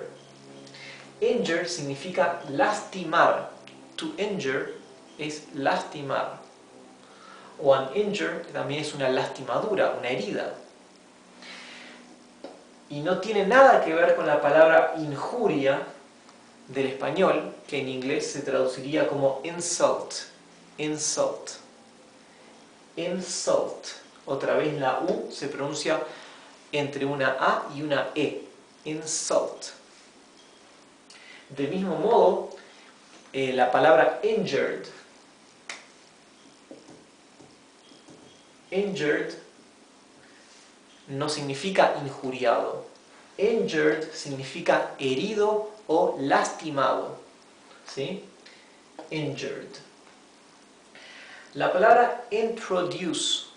Injure significa lastimar. To injure es lastimar. O an injure también es una lastimadura, una herida. Y no tiene nada que ver con la palabra injuria del español, que en inglés se traduciría como insult. Insult. Insult. Otra vez la U se pronuncia entre una A y una E. Insult. Del mismo modo, la palabra injured. Injured no significa injuriado. Injured significa herido o lastimado, ¿sí? Injured. La palabra introduce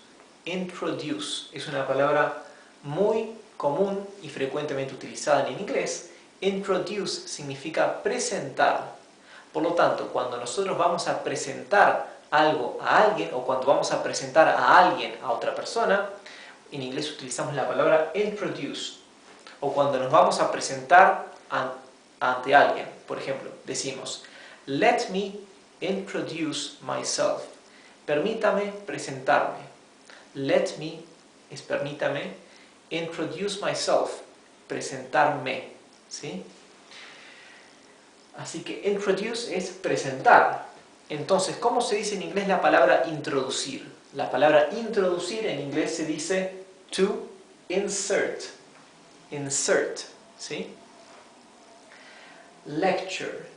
es una palabra muy común y frecuentemente utilizada en inglés. Introduce significa presentar. Por lo tanto, cuando nosotros vamos a presentar algo a alguien o cuando vamos a presentar a alguien a otra persona, en inglés utilizamos la palabra introduce. O cuando nos vamos a presentar ante alguien, por ejemplo, decimos let me introduce myself. Permítame presentarme. Let me es permítame, introduce myself, presentarme, ¿sí? Así que introduce es presentar. Entonces, ¿cómo se dice en inglés la palabra introducir? La palabra introducir en inglés se dice to insert. Insert, ¿sí? Lecture.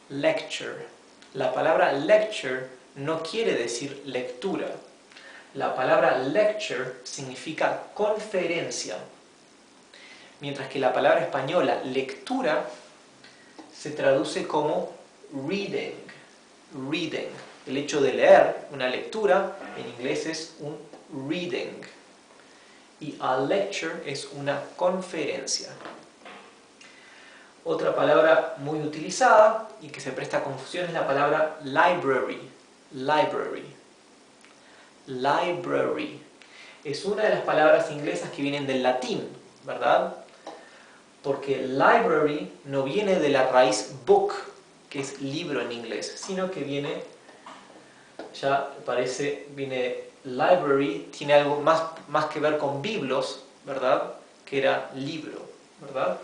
Lecture. La palabra lecture no quiere decir lectura. La palabra lecture significa conferencia. Mientras que la palabra española lectura se traduce como reading. Reading. El hecho de leer, una lectura, en inglés es un reading. Y a lecture es una conferencia. Otra palabra muy utilizada y que se presta a confusión es la palabra library. Library. Library. Es una de las palabras inglesas que vienen del latín, ¿verdad? Porque library no viene de la raíz book, que es libro en inglés, sino que viene, library, tiene algo más que ver con biblos, ¿verdad? Que era libro, ¿verdad?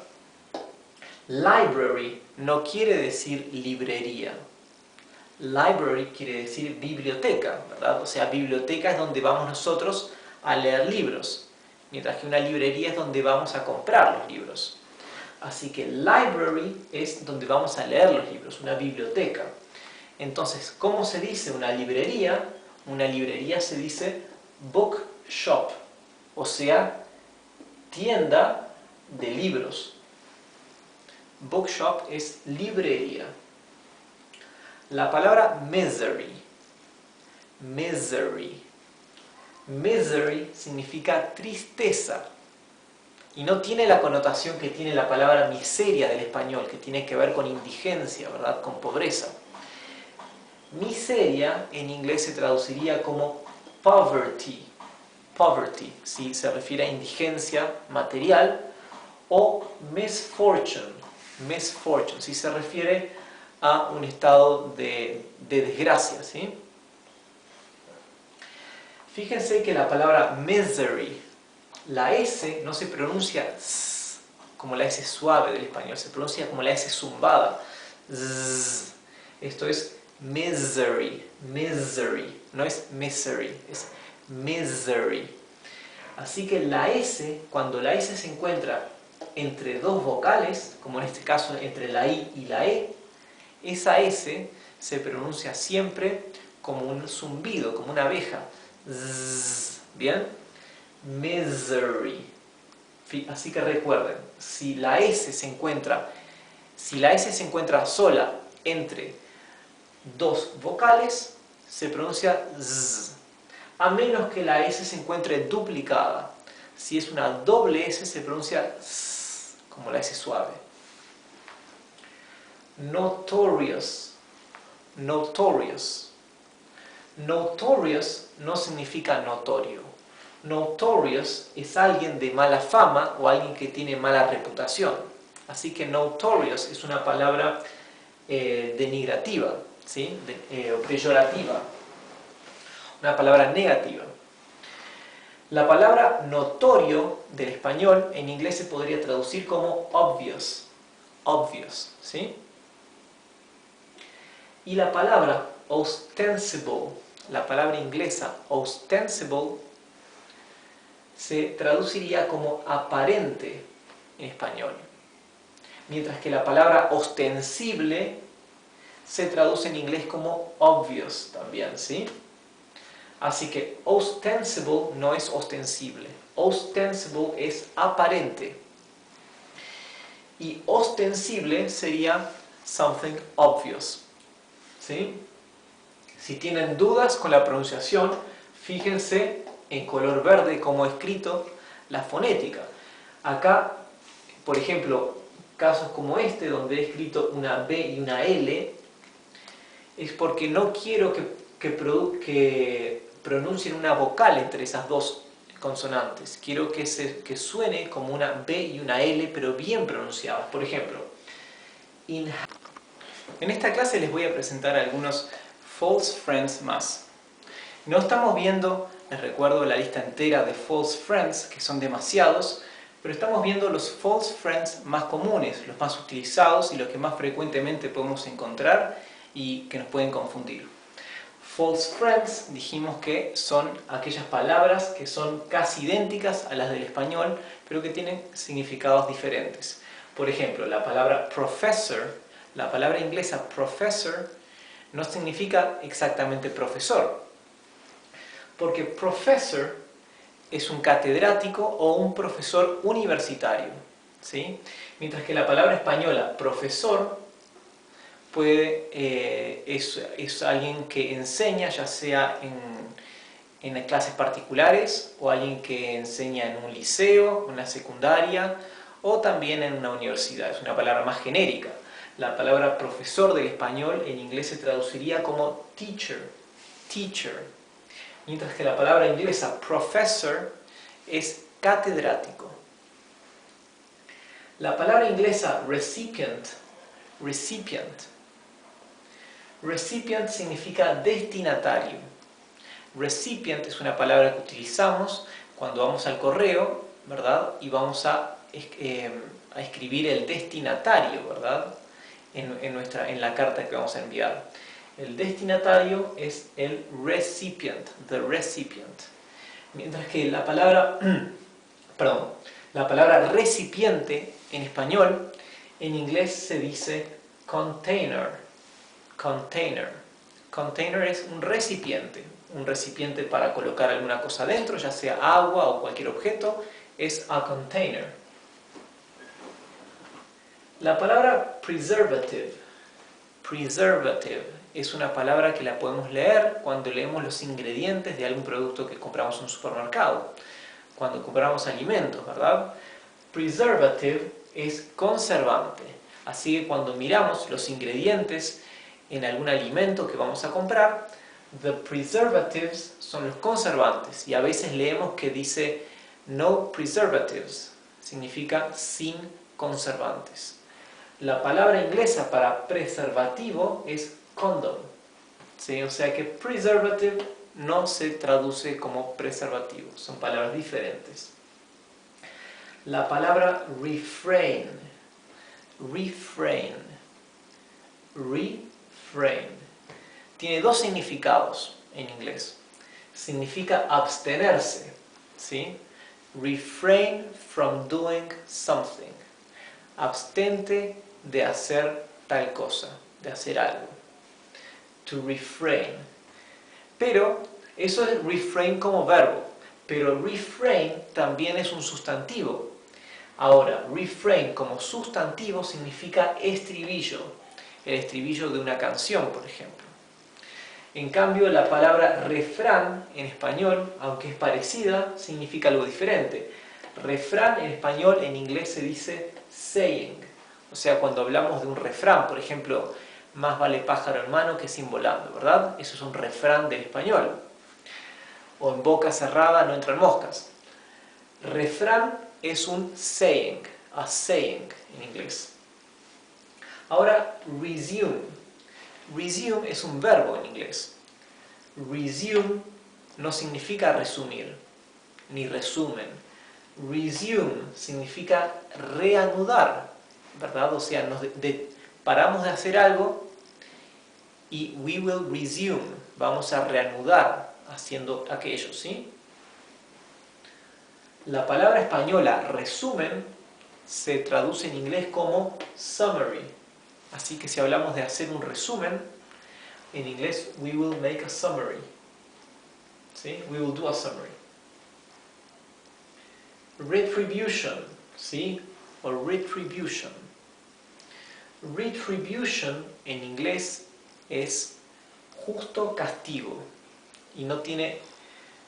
Library no quiere decir librería. Library quiere decir biblioteca, ¿verdad? O sea, biblioteca es donde vamos nosotros a leer libros, mientras que una librería es donde vamos a comprar los libros. Así que library es donde vamos a leer los libros, una biblioteca. Entonces, ¿cómo se dice una librería? Una librería se dice bookshop, o sea, tienda de libros. Bookshop es librería. La palabra misery. Misery. Misery significa tristeza. Y no tiene la connotación que tiene la palabra miseria del español, que tiene que ver con indigencia, ¿verdad? Con pobreza. Miseria en inglés se traduciría como poverty. Poverty, si se refiere a indigencia material, o misfortune. Misfortune, si se refiere a un estado de desgracia, ¿sí? Fíjense que la palabra misery, la S no se pronuncia s, como la S suave del español, se pronuncia como la S zumbada. Z. Esto es misery, misery, no es misery, es misery. Así que la S, cuando la S se encuentra entre dos vocales, como en este caso entre la I y la E, esa S se pronuncia siempre como un zumbido, como una abeja. Z. ¿Bien? Misery. Así que recuerden, si la S se encuentra sola entre dos vocales, se pronuncia Z. A menos que la S se encuentre duplicada. Si es una doble S, se pronuncia S, como la S suave. Notorious. Notorious. Notorious no significa notorio. Notorious es alguien de mala fama o alguien que tiene mala reputación. Así que notorious es una palabra denigrativa, ¿sí? Peyorativa. Una palabra negativa. La palabra notorio del español en inglés se podría traducir como obvious. Obvious, ¿sí? Y la palabra ostensible, la palabra inglesa ostensible, se traduciría como aparente en español. Mientras que la palabra ostensible se traduce en inglés como obvious también, ¿sí? Así que ostensible no es ostensible. Ostensible es aparente. Y ostensible sería something obvious, ¿sí? Si tienen dudas con la pronunciación, fíjense en color verde como he escrito la fonética. Acá, por ejemplo, casos como este, donde he escrito una B y una L, es porque no quiero que pronuncien una vocal entre esas dos consonantes. Quiero que suene como una B y una L, pero bien pronunciadas. Por ejemplo, en esta clase les voy a presentar algunos false friends más. No estamos viendo, les recuerdo, la lista entera de false friends, que son demasiados, pero estamos viendo los false friends más comunes, los más utilizados y los que más frecuentemente podemos encontrar y que nos pueden confundir. False friends dijimos que son aquellas palabras que son casi idénticas a las del español, pero que tienen significados diferentes. Por ejemplo, la palabra professor, la palabra inglesa professor, no significa exactamente profesor, porque professor es un catedrático o un profesor universitario, ¿sí? Mientras que la palabra española profesor es alguien que enseña, ya sea en clases particulares o alguien que enseña en un liceo, en una secundaria o también en una universidad. Es una palabra más genérica. La palabra profesor del español en inglés se traduciría como teacher, teacher. Mientras que la palabra inglesa professor es catedrático. La palabra inglesa recipient, recipient. Recipient significa destinatario. Recipient es una palabra que utilizamos cuando vamos al correo, ¿verdad? Y vamos a escribir el destinatario, ¿verdad? En la carta que vamos a enviar. El destinatario es el recipient, the recipient. Mientras que la palabra recipiente en español En inglés se dice container. Container. Container es un recipiente para colocar alguna cosa dentro, ya sea agua o cualquier objeto, es a container. La palabra preservative. Preservative es una palabra que la podemos leer cuando leemos los ingredientes de algún producto que compramos en un supermercado, cuando compramos alimentos, ¿verdad? Preservative es conservante, así que cuando miramos los ingredientes en algún alimento que vamos a comprar, the preservatives son los conservantes, y a veces leemos que dice no preservatives, significa sin conservantes. La palabra inglesa para preservativo es condom, ¿sí? O sea que preservative no se traduce como preservativo, son palabras diferentes. La palabra refrain, refrain, refrain, tiene dos significados en inglés. Significa abstenerse, ¿sí? Refrain from doing something. Abstente de hacer tal cosa, de hacer algo. To refrain. Pero eso es refrain como verbo, pero refrain también es un sustantivo. Ahora, refrain como sustantivo significa estribillo, el estribillo de una canción, por ejemplo. En cambio, la palabra refrán en español, aunque es parecida, significa algo diferente. Refrán en español, en inglés se dice saying. O sea, cuando hablamos de un refrán, por ejemplo, más vale pájaro en mano que sin volando, ¿verdad? Eso es un refrán del español. O en boca cerrada no entran moscas. Refrán es un saying, a saying en inglés. Ahora, resume. Resume es un verbo en inglés. Resume no significa resumir, ni resumen. Resume significa reanudar, ¿verdad? O sea, paramos de hacer algo y we will resume, vamos a reanudar haciendo aquello, ¿sí? La palabra española resumen se traduce en inglés como summary. Así que si hablamos de hacer un resumen, en inglés we will make a summary. ¿Sí? We will do a summary. Retribution, ¿sí? O retribution. Retribution en inglés es justo castigo y no tiene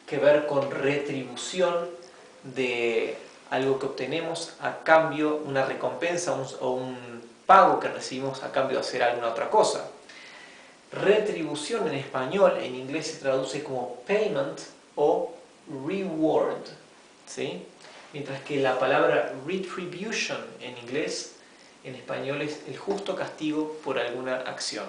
que ver con retribución de algo que obtenemos a cambio, una recompensa o un pago que recibimos a cambio de hacer alguna otra cosa. Retribución en español, en inglés se traduce como payment o reward, ¿sí? Mientras que la palabra retribution en inglés, en español es el justo castigo por alguna acción.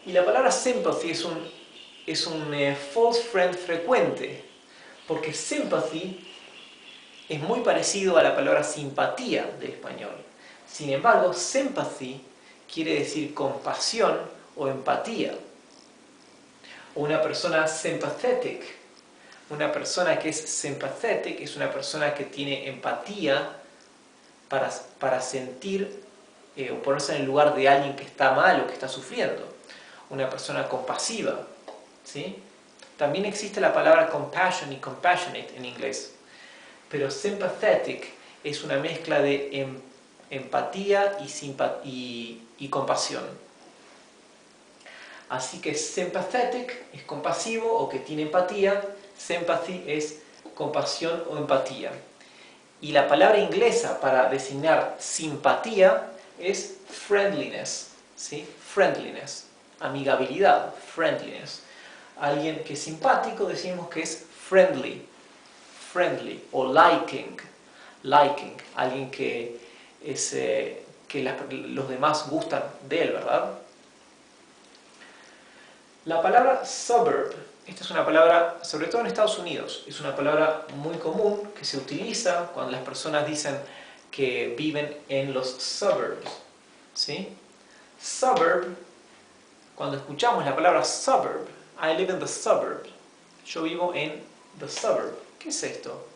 Y la palabra sympathy es un false friend frecuente, porque sympathy es muy parecido a la palabra simpatía del español. Sin embargo, sympathy quiere decir compasión o empatía. O una persona sympathetic. Una persona que es sympathetic es una persona que tiene empatía para sentir o ponerse en el lugar de alguien que está mal o que está sufriendo. Una persona compasiva, ¿sí? También existe la palabra compassion y compassionate en inglés. Pero sympathetic es una mezcla de empatía y compasión. Así que sympathetic es compasivo o que tiene empatía, sympathy es compasión o empatía. Y la palabra inglesa para designar simpatía es friendliness, ¿sí? Friendliness, amigabilidad, friendliness. Alguien que es simpático decimos que es friendly, friendly, o liking, liking, alguien que los demás gustan de él, ¿verdad? La palabra suburb, esta es una palabra, sobre todo en Estados Unidos, es una palabra muy común que se utiliza cuando las personas dicen que viven en los suburbs, ¿sí? Suburb, cuando escuchamos la palabra suburb, I live in the suburb, yo vivo en the suburb. ¿Qué es esto?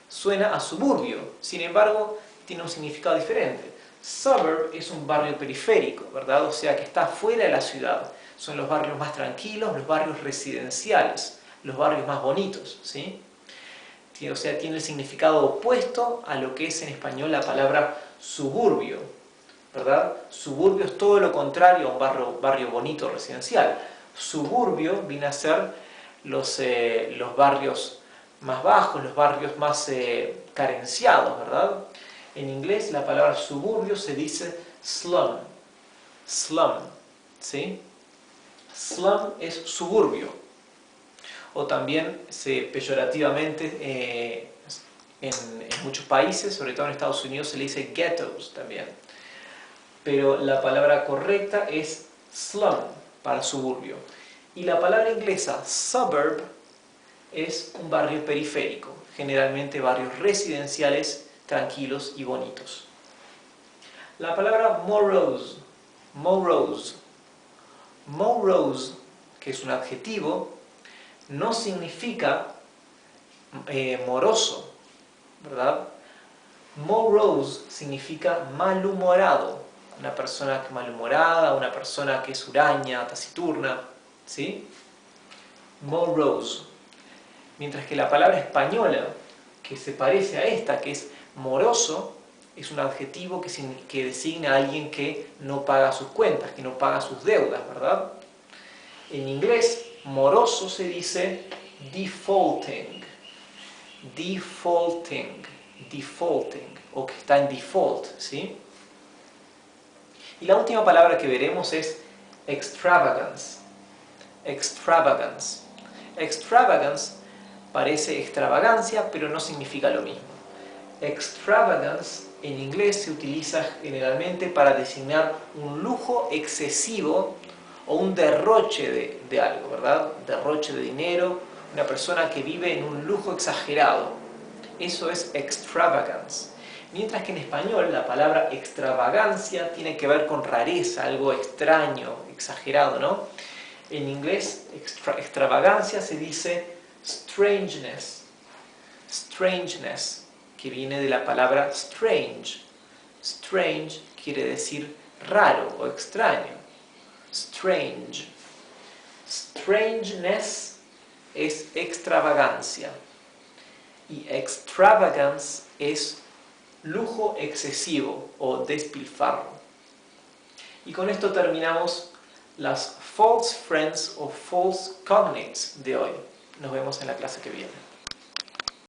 Suena a suburbio, sin embargo, tiene un significado diferente. Suburb es un barrio periférico, ¿verdad? O sea, que está fuera de la ciudad. Son los barrios más tranquilos, los barrios residenciales, los barrios más bonitos, ¿sí? O sea, tiene el significado opuesto a lo que es en español la palabra suburbio, ¿verdad? Suburbio es todo lo contrario a un barrio bonito residencial. Suburbio viene a ser los barrios más bajos, los barrios más carenciados, ¿verdad? En inglés la palabra suburbio se dice slum, slum, ¿sí? Slum es suburbio, o también peyorativamente en muchos países, sobre todo en Estados Unidos, se le dice ghettos también. Pero la palabra correcta es slum para suburbio. Y la palabra inglesa suburb es un barrio periférico, generalmente barrios residenciales tranquilos y bonitos. La palabra morose, morose, morose, que es un adjetivo, no significa moroso, ¿verdad? Morose significa malhumorado, una persona que malhumorada, una persona que es huraña, taciturna, ¿sí? Morose. Mientras que la palabra española, que se parece a esta, que es moroso, es un adjetivo que designa a alguien que no paga sus cuentas, que no paga sus deudas, ¿verdad? En inglés, moroso se dice defaulting, defaulting, defaulting, o que está en default, ¿sí? Y la última palabra que veremos es extravagance, extravagance. Extravagance parece extravagancia, pero no significa lo mismo. Extravagance en inglés se utiliza generalmente para designar un lujo excesivo o un derroche de algo, ¿verdad? Derroche de dinero, una persona que vive en un lujo exagerado. Eso es extravagance. Mientras que en español la palabra extravagancia tiene que ver con rareza, algo extraño, exagerado, ¿no? En inglés, extravagancia se dice strangeness, strangeness, que viene de la palabra strange. Strange quiere decir raro o extraño. Strange. Strangeness es extravagancia. Y extravagance es lujo excesivo o despilfarro. Y con esto terminamos las false friends o false cognates de hoy. Nos vemos en la clase que viene.